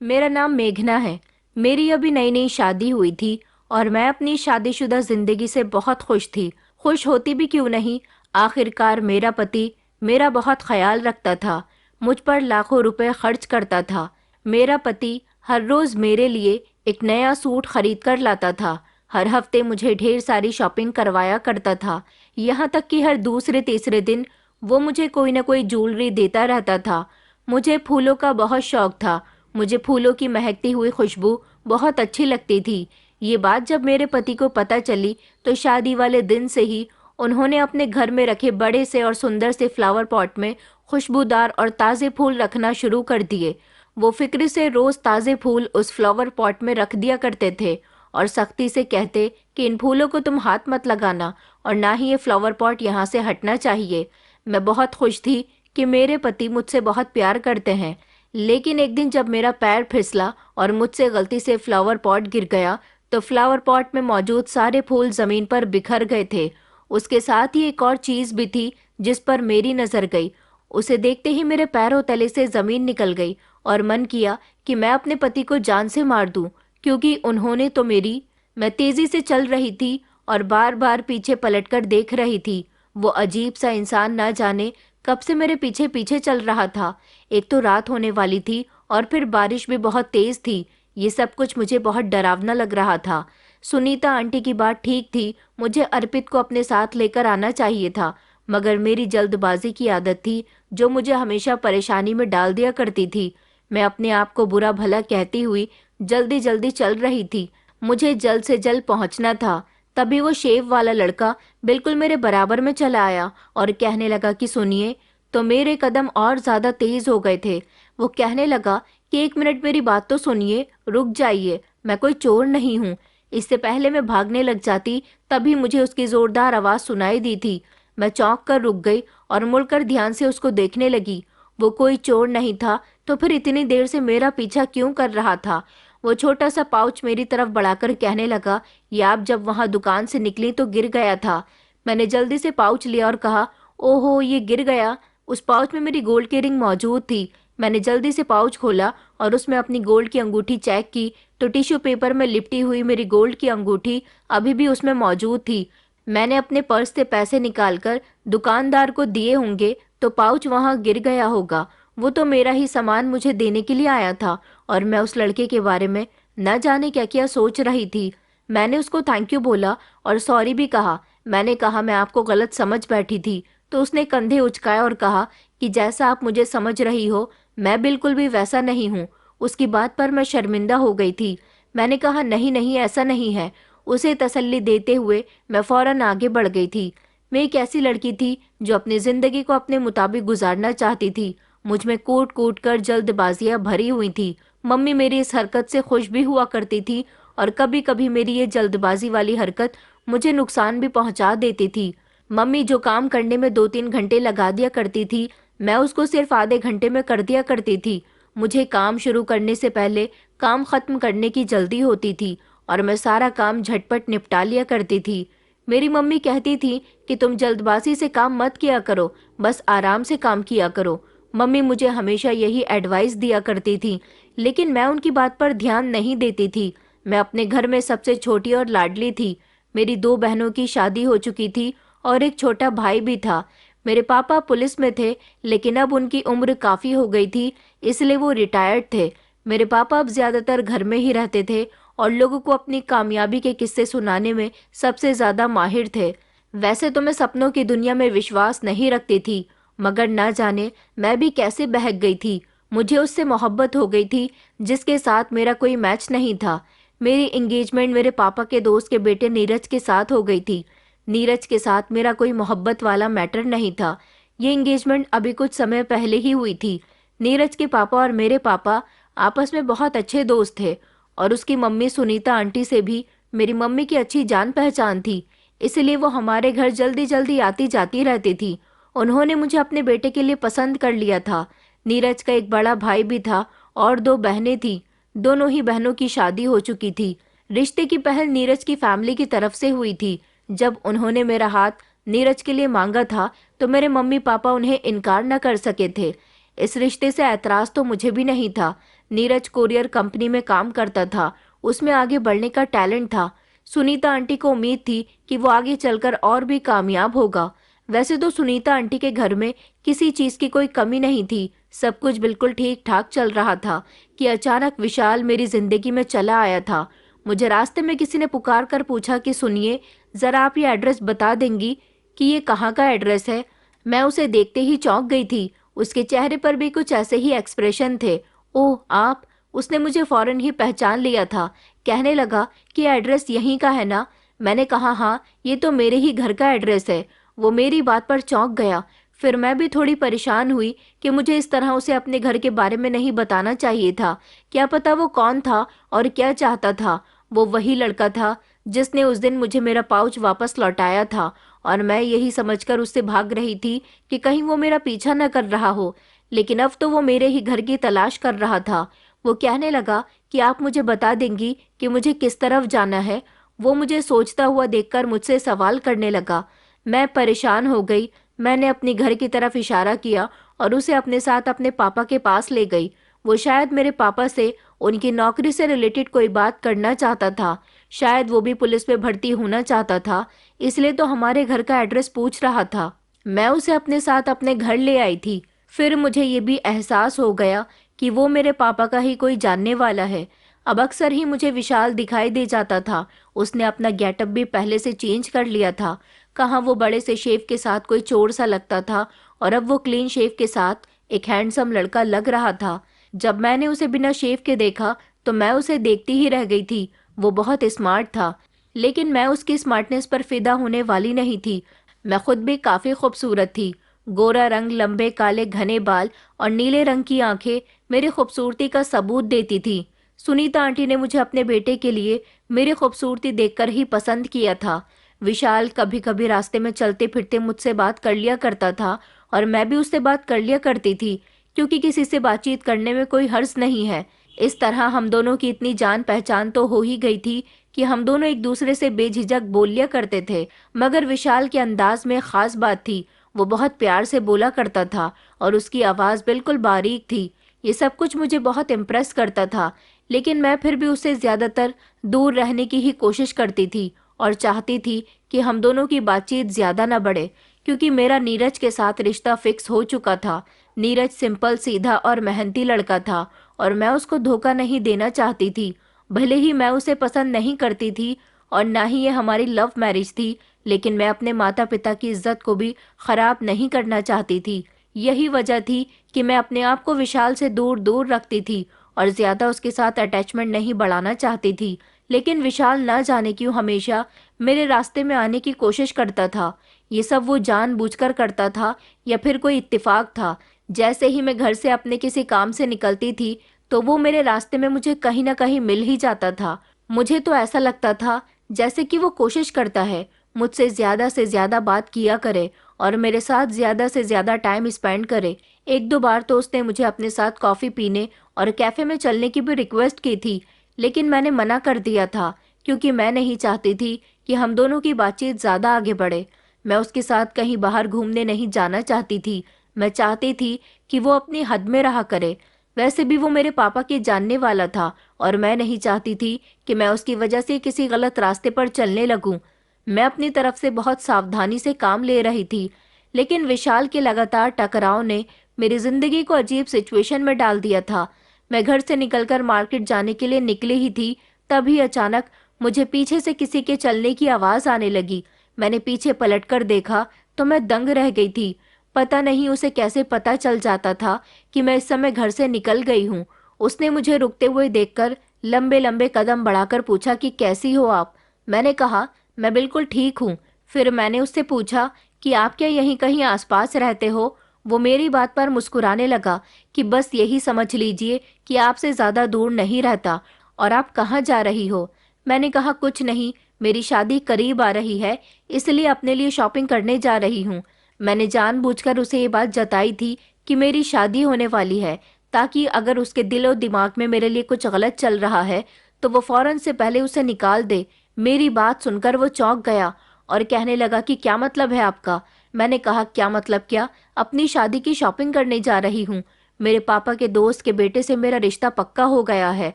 मेरा नाम मेघना है। मेरी अभी नई नई शादी हुई थी और मैं अपनी शादीशुदा जिंदगी से बहुत खुश थी। खुश होती भी क्यों नहीं, आखिरकार मेरा पति मेरा बहुत ख्याल रखता था, मुझ पर लाखों रुपए खर्च करता था। मेरा पति हर रोज मेरे लिए एक नया सूट खरीद कर लाता था। हर हफ्ते मुझे ढेर सारी शॉपिंग करवाया करता था। यहाँ तक कि हर दूसरे तीसरे दिन वो मुझे कोई ना कोई ज्वेलरी देता रहता था। मुझे फूलों का बहुत शौक था। मुझे फूलों की महकती हुई खुशबू बहुत अच्छी लगती थी। ये बात जब मेरे पति को पता चली तो शादी वाले दिन से ही उन्होंने अपने घर में रखे बड़े से और सुंदर से फ्लावर पॉट में खुशबूदार और ताज़े फूल रखना शुरू कर दिए। वो फिक्र से रोज ताज़े फूल उस फ्लावर पॉट में रख दिया करते थे और सख्ती से कहते कि इन फूलों को तुम हाथ मत लगाना और ना ही ये फ्लावर पॉट यहाँ से हटना चाहिए। मैं बहुत खुश थी कि मेरे पति मुझसे बहुत प्यार करते हैं। लेकिन एक दिन जब मेरा पैर फिसला और मुझसे गलती से फ्लावर पॉट गिर गया तो फ्लावर पॉट में मौजूद सारे फूल जमीन पर बिखर गए थे। उसके साथ ही एक और चीज भी थी जिस पर मेरी नजर गई। उसे देखते ही मेरे पैरों तले से जमीन निकल गई और मन किया कि मैं अपने पति को जान से मार दूं, क्योंकि उन्होंने तो मेरी मैं तेजी से चल रही थी और बार बार पीछे पलटकर देख रही थी। वो अजीब सा इंसान ना जाने कब से मेरे पीछे पीछे चल रहा था। एक तो रात होने वाली थी और फिर बारिश भी बहुत तेज थी। ये सब कुछ मुझे बहुत डरावना लग रहा था। सुनीता आंटी की बात ठीक थी, मुझे अर्पित को अपने साथ लेकर आना चाहिए था, मगर मेरी जल्दबाजी की आदत थी जो मुझे हमेशा परेशानी में डाल दिया करती थी। मैं अपने आप को बुरा भला कहती हुई जल्दी जल्दी चल रही थी। मुझे जल्द से जल्द पहुंचना था। तभी वो शेव वाला लड़का बिल्कुल मेरे बराबर में चला आया और कहने लगा कि सुनिए। तो मेरे कदम और ज्यादा तेज हो गए थे। वो कहने लगा कि एक मिनट मेरी बात तो सुनिए, रुक जाइए, मैं कोई चोर नहीं हूँ। इससे पहले मैं भागने लग जाती तभी मुझे उसकी जोरदार आवाज सुनाई दी थी। मैं चौंक कर रुक गई और मुड़कर ध्यान से उसको देखने लगी। वो कोई चोर नहीं था तो फिर इतनी देर से मेरा पीछा क्यों कर रहा था। वो छोटा सा पाउच मेरी तरफ बढ़ाकर कहने लगा, ये आप जब वहां दुकान से निकली तो गिर गया था। मैंने जल्दी से पाउच लिया और कहा, ओहो ये गिर गया। उस पाउच में मेरी गोल्ड की रिंग मौजूद थी। मैंने जल्दी से पाउच खोला और उसमें अपनी गोल्ड की अंगूठी चेक की तो टिश्यू पेपर में लिपटी हुई मेरी गोल्ड की अंगूठी अभी भी उसमें मौजूद थी। मैंने अपने पर्स से पैसे निकालकर दुकानदार को दिए होंगे तो पाउच वहां गिर गया होगा। वो तो मेरा ही सामान मुझे देने के लिए आया था और मैं उस लड़के के बारे में न जाने क्या क्या सोच रही थी। मैंने उसको थैंक यू बोला और सॉरी भी कहा। मैंने कहा मैं आपको गलत समझ बैठी थी। तो उसने कंधे उचकाए और कहा कि जैसा आप मुझे समझ रही हो मैं बिल्कुल भी वैसा नहीं हूँ। उसकी बात पर मैं शर्मिंदा हो गई थी। मैंने कहा नहीं नहीं ऐसा नहीं है। उसे तसल्ली देते हुए मैं फौरन आगे बढ़ गई थी। मैं एक ऐसी लड़की थी जो अपनी जिंदगी को अपने मुताबिक गुजारना चाहती थी। मुझ में कूट कूट कर जल्दबाजियां भरी हुई थी। मम्मी मेरी इस हरकत से खुश भी हुआ करती थी और कभी कभी मेरी ये जल्दबाजी वाली हरकत मुझे नुकसान भी पहुंचा देती थी। मम्मी जो काम करने में 2-3 घंटे लगा दिया करती थी मैं उसको सिर्फ आधे घंटे में कर दिया करती थी। मुझे काम शुरू करने से पहले काम खत्म करने की जल्दी होती थी और मैं सारा काम झटपट निपटा लिया करती थी। मेरी मम्मी कहती थी कि तुम जल्दबाजी से काम मत किया करो, बस आराम से काम किया करो। मम्मी मुझे हमेशा यही एडवाइस दिया करती थी, लेकिन मैं उनकी बात पर ध्यान नहीं देती थी। मैं अपने घर में सबसे छोटी और लाडली थी। मेरी 2 बहनों की शादी हो चुकी थी और एक छोटा भाई भी था। मेरे पापा पुलिस में थे, लेकिन अब उनकी उम्र काफ़ी हो गई थी, इसलिए वो रिटायर्ड थे। मेरे पापा अब ज़्यादातर घर में ही रहते थे और लोगों को अपनी कामयाबी के किस्से सुनाने में सबसे ज़्यादा माहिर थे। वैसे तो मैं सपनों की दुनिया में विश्वास नहीं रखती थी, मगर ना जाने मैं भी कैसे बहक गई थी। मुझे उससे मोहब्बत हो गई थी जिसके साथ मेरा कोई मैच नहीं था। मेरी एंगेजमेंट मेरे पापा के दोस्त के बेटे नीरज के साथ हो गई थी। नीरज के साथ मेरा कोई मोहब्बत वाला मैटर नहीं था। ये एंगेजमेंट अभी कुछ समय पहले ही हुई थी। नीरज के पापा और मेरे पापा आपस में बहुत अच्छे दोस्त थे और उसकी मम्मी सुनीता आंटी से भी मेरी मम्मी की अच्छी जान पहचान थी, इसलिए वो हमारे घर जल्दी जल्दी आती जाती रहती थी। उन्होंने मुझे अपने बेटे के लिए पसंद कर लिया था। नीरज का एक बड़ा भाई भी था और 2 बहनें थीं। दोनों ही बहनों की शादी हो चुकी थी। रिश्ते की पहल नीरज की फैमिली की तरफ से हुई थी। जब उन्होंने मेरा हाथ नीरज के लिए मांगा था तो मेरे मम्मी पापा उन्हें इनकार न कर सके थे। इस रिश्ते से ऐतराज तो मुझे भी नहीं था। नीरज कोरियर कंपनी में काम करता था, उसमें आगे बढ़ने का टैलेंट था। सुनीता आंटी को उम्मीद थी कि वो आगे चलकर और भी कामयाब होगा। वैसे तो सुनीता आंटी के घर में किसी चीज की कोई कमी नहीं थी, सब कुछ बिल्कुल ठीक ठाक चल रहा था कि अचानक विशाल मेरी जिंदगी में चला आया था। मुझे रास्ते में किसी ने पुकार कर पूछा कि सुनिए, जरा आप ये एड्रेस बता देंगी कि ये कहाँ का एड्रेस है। मैं उसे देखते ही चौंक गई थी। उसके चेहरे पर भी कुछ ऐसे ही एक्सप्रेशन थे। ओह आप! उसने मुझे फौरन ही पहचान लिया था। कहने लगा कि एड्रेस यहीं का है ना। मैंने कहा हाँ, ये तो मेरे ही घर का एड्रेस है। वो मेरी बात पर चौंक गया। फिर मैं भी थोड़ी परेशान हुई कि मुझे इस तरह उसे अपने घर के बारे में नहीं बताना चाहिए था। क्या पता वो कौन था और क्या चाहता था। वो वही लड़का था जिसने उस दिन मुझे मेरा पाउच वापस लौटाया था, और मैं यही समझकर उससे भाग रही थी कि कहीं वो मेरा पीछा न कर रहा हो। लेकिन अब तो वो मेरे ही घर की तलाश कर रहा था। वो कहने लगा कि आप मुझे बता देंगी कि मुझे किस तरफ जाना है। वो मुझे सोचता हुआ देखकर मुझसे सवाल करने लगा। मैं परेशान हो गई। मैंने अपने घर की तरफ इशारा किया और उसे अपने साथ अपने पापा के पास ले गई। वो शायद मेरे पापा से उनकी नौकरी से रिलेटेड कोई बात करना चाहता था। शायद वो भी पुलिस में भर्ती होना चाहता था, इसलिए तो हमारे घर का एड्रेस पूछ रहा था। मैं उसे अपने साथ अपने घर ले आई थी। फिर मुझे ये भी एहसास हो गया कि वो मेरे पापा का ही कोई जानने वाला है। अब अक्सर ही मुझे विशाल दिखाई दे जाता था। उसने अपना गेटअप भी पहले से चेंज कर लिया था। कहाँ वो बड़े से शेव के साथ कोई चोर सा लगता था, और अब वो क्लीन शेव के साथ एक हैंडसम लड़का लग रहा था। जब मैंने उसे बिना शेव के देखा तो मैं उसे देखती ही रह गई थी। वो बहुत स्मार्ट था, लेकिन मैं उसकी स्मार्टनेस पर फिदा होने वाली नहीं थी। मैं खुद भी काफी खूबसूरत थी। गोरा रंग, लंबे काले घने बाल और नीले रंग की आंखें मेरी खूबसूरती का सबूत देती थी। सुनीता आंटी ने मुझे अपने बेटे के लिए मेरी खूबसूरती देखकर ही पसंद किया था। विशाल कभी कभी रास्ते में चलते फिरते मुझसे बात कर लिया करता था, और मैं भी उससे बात कर लिया करती थी, क्योंकि किसी से बातचीत करने में कोई हर्ज नहीं है। इस तरह हम दोनों की इतनी जान पहचान तो हो ही गई थी कि हम दोनों एक दूसरे से बेझिझक बोल लिया करते थे। मगर विशाल के अंदाज में खास बात थी। वो बहुत प्यार से बोला करता था और उसकी आवाज़ बिल्कुल बारीक थी। ये सब कुछ मुझे बहुत इम्प्रेस करता था, लेकिन मैं फिर भी उससे ज़्यादातर दूर रहने की ही कोशिश करती थी और चाहती थी कि हम दोनों की बातचीत ज़्यादा न बढ़े, क्योंकि मेरा नीरज के साथ रिश्ता फिक्स हो चुका था। नीरज सिंपल, सीधा और मेहनती लड़का था, और मैं उसको धोखा नहीं देना चाहती थी। भले ही मैं उसे पसंद नहीं करती थी और ना ही ये हमारी लव मैरिज थी, लेकिन मैं अपने माता पिता की इज्जत को भी खराब नहीं करना चाहती थी। यही वजह थी कि मैं अपने आप को विशाल से दूर दूर रखती थी और ज्यादा उसके साथ अटैचमेंट नहीं बढ़ाना चाहती थी। लेकिन विशाल ना जाने क्यों हमेशा मेरे रास्ते में आने की कोशिश करता था। ये सब वो जानबूझकर करता था या फिर कोई इत्तेफाक था। जैसे ही मैं घर से अपने किसी काम से निकलती थी तो वो मेरे रास्ते में मुझे कहीं ना कहीं मिल ही जाता था। मुझे तो ऐसा लगता था जैसे कि वो कोशिश करता है मुझसे ज्यादा से ज्यादा बात किया करे और मेरे साथ ज्यादा से ज्यादा टाइम स्पेंड करे। एक दो बार तो उसने मुझे अपने साथ कॉफी पीने और कैफे में चलने की भी रिक्वेस्ट की थी, लेकिन मैंने मना कर दिया था, क्योंकि मैं नहीं चाहती थी कि हम दोनों की बातचीत ज्यादा आगे बढ़े। मैं उसके साथ कहीं बाहर घूमने नहीं जाना चाहती थी। मैं चाहती थी कि वो अपनी हद में रहा करे। वैसे भी वो मेरे पापा के जानने वाला था और मैं नहीं चाहती थी कि मैं उसकी वजह से किसी गलत रास्ते पर चलने लगूं। मैं अपनी तरफ से बहुत सावधानी से काम ले रही थी, लेकिन विशाल के लगातार टकराव ने मेरी जिंदगी को अजीब सिचुएशन में डाल दिया था। मैं घर से निकलकर मार्केट जाने के लिए निकली ही थी, तभी अचानक मुझे पीछे से किसी के चलने की आवाज आने लगी। मैंने पीछे पलटकर देखा तो मैं दंग रह गई थी। पता नहीं उसे कैसे पता चल जाता था कि मैं इस समय घर से निकल गई हूँ। उसने मुझे रुकते हुए देखकर लंबे लंबे कदम बढ़ाकर पूछा कि कैसी हो आप। मैंने कहा मैं बिल्कुल ठीक हूँ। फिर मैंने उससे पूछा कि आप क्या यहीं कहीं आसपास रहते हो। वो मेरी बात पर मुस्कुराने लगा कि बस यही समझ लीजिए कि आपसे ज़्यादा दूर नहीं रहता। और आप कहाँ जा रही हो? मैंने कहा कुछ नहीं, मेरी शादी करीब आ रही है, इसलिए अपने लिए शॉपिंग करने जा रही हूँ। मैंने जानबूझकर उसे ये बात जताई थी कि मेरी शादी होने वाली है, ताकि अगर उसके दिल और दिमाग में मेरे लिए कुछ गलत चल रहा है तो वो फौरन से पहले उसे निकाल दे। मेरी बात सुनकर वो चौंक गया और कहने लगा कि क्या मतलब है आपका? मैंने कहा क्या मतलब क्या, अपनी शादी की शॉपिंग करने जा रही हूँ। मेरे पापा के दोस्त के बेटे से मेरा रिश्ता पक्का हो गया है।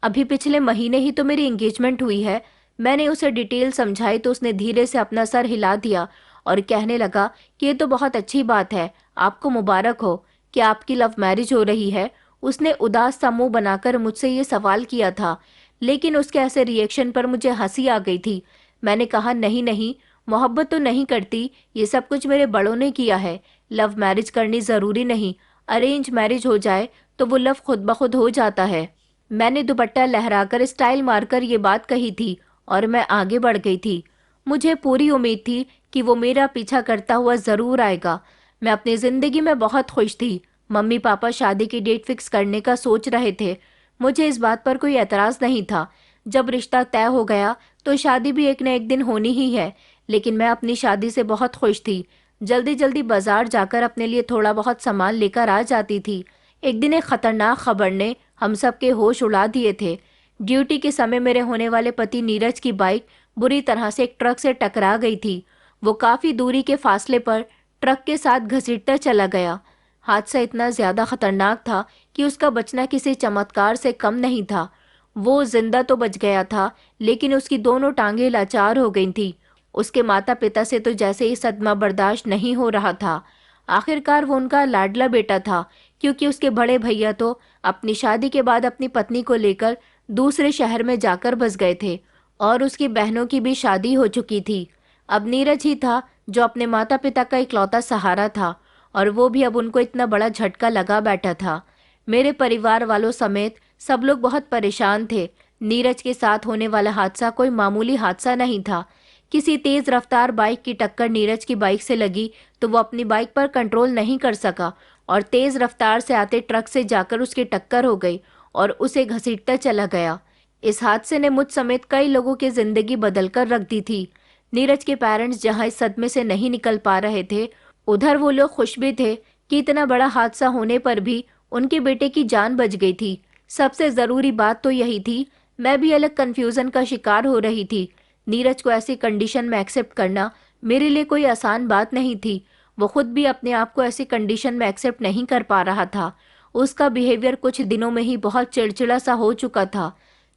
अभी पिछले महीने ही तो मेरी एंगेजमेंट हुई है। मैंने उसे डिटेल समझाई तो उसने धीरे से अपना सर हिला दिया और कहने लगा कि ये तो बहुत अच्छी बात है, आपको मुबारक हो। क्या आपकी लव मैरिज हो रही है? उसने उदास सा मुंह बनाकर मुझसे ये सवाल किया था, लेकिन उसके ऐसे रिएक्शन पर मुझे हंसी आ गई थी। मैंने कहा, नहीं नहीं, मोहब्बत तो नहीं करती, ये सब कुछ मेरे बड़ों ने किया है। लव मैरिज करनी ज़रूरी नहीं, अरेंज मैरिज हो जाए तो वो लव खुद ब खुद हो जाता है। मैंने दुपट्टा लहराकर स्टाइल मारकर ये बात कही थी और मैं आगे बढ़ गई थी। मुझे पूरी उम्मीद थी कि वो मेरा पीछा करता हुआ ज़रूर आएगा। मैं अपनी ज़िंदगी में बहुत खुश थी। मम्मी पापा शादी की डेट फिक्स करने का सोच रहे थे। मुझे इस बात पर कोई एतराज़ नहीं था। जब रिश्ता तय हो गया तो शादी भी एक न एक दिन होनी ही है। लेकिन मैं अपनी शादी से बहुत खुश थी। जल्दी जल्दी बाजार जाकर अपने लिए थोड़ा बहुत सामान लेकर आ जाती थी। एक दिन एक खतरनाक खबर ने हम सब के होश उड़ा दिए थे। ड्यूटी के समय मेरे होने वाले पति नीरज की बाइक बुरी तरह से एक ट्रक से टकरा गई थी। वो काफ़ी दूरी के फासले पर ट्रक के साथ घसीटता चला गया। हादसा इतना ज़्यादा खतरनाक था कि उसका बचना किसी चमत्कार से कम नहीं था। वो जिंदा तो बच गया था, लेकिन उसकी दोनों टांगें लाचार हो गई थी। उसके माता पिता से तो जैसे ही सदमा बर्दाश्त नहीं हो रहा था। आखिरकार वो उनका लाडला बेटा था, क्योंकि उसके बड़े भैया तो अपनी शादी के बाद अपनी पत्नी को लेकर दूसरे शहर में जाकर बस गए थे और उसकी बहनों की भी शादी हो चुकी थी। अब नीरज ही था जो अपने माता पिता का इकलौता सहारा था, और वो भी अब उनको इतना बड़ा झटका लगा बैठा था। मेरे परिवार वालों समेत सब लोग बहुत परेशान थे। नीरज के साथ होने वाला हादसा कोई मामूली हादसा नहीं था। किसी तेज रफ्तार बाइक की टक्कर नीरज की बाइक से लगी तो वो अपनी बाइक पर कंट्रोल नहीं कर सका और तेज रफ्तार से आते ट्रक से जाकर उसकी टक्कर हो गई और उसे घसीटता चला गया। इस हादसे ने मुझ समेत कई लोगों की जिंदगी बदल कर रख दी थी। नीरज के पेरेंट्स जहां इस सदमे से नहीं निकल पा रहे थे, उधर वो लोग खुश भी थे कि इतना बड़ा हादसा होने पर भी उनके बेटे की जान बच गई थी। सबसे ज़रूरी बात तो यही थी, मैं भी अलग कन्फ्यूज़न का शिकार हो रही थी। नीरज को ऐसी कंडीशन में एक्सेप्ट करना मेरे लिए कोई आसान बात नहीं थी। वो खुद भी अपने आप को ऐसी कंडीशन में एक्सेप्ट नहीं कर पा रहा था। उसका बिहेवियर कुछ दिनों में ही बहुत चिड़चिड़ा सा हो चुका था।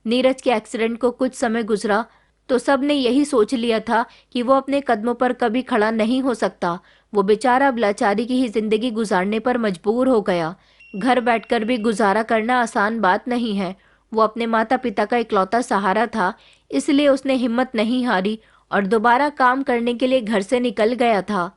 नीरज के एक्सीडेंट को कुछ समय गुजरा तो सब ने यही सोच लिया था कि वो अपने कदमों पर कभी खड़ा नहीं हो सकता। वो बेचारा अब लाचारी की ही जिंदगी गुजारने पर मजबूर हो गया। घर बैठकर भी गुजारा करना आसान बात नहीं है। वो अपने माता पिता का इकलौता सहारा था, इसलिए उसने हिम्मत नहीं हारी और दोबारा काम करने के लिए घर से निकल गया था।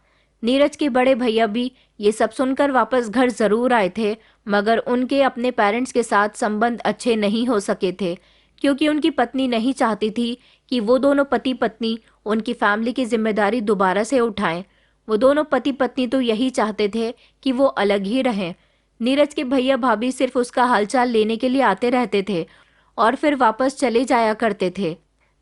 नीरज के बड़े भैया भी ये सब सुनकर वापस घर जरूर आए थे, मगर उनके अपने पेरेंट्स के साथ संबंध अच्छे नहीं हो सके थे, क्योंकि उनकी पत्नी नहीं चाहती थी कि वो दोनों पति पत्नी उनकी फैमिली की जिम्मेदारी दोबारा से उठाएं। वो दोनों पति पत्नी तो यही चाहते थे कि वो अलग ही रहें। नीरज के भैया भाभी सिर्फ उसका हालचाल लेने के लिए आते रहते थे और फिर वापस चले जाया करते थे।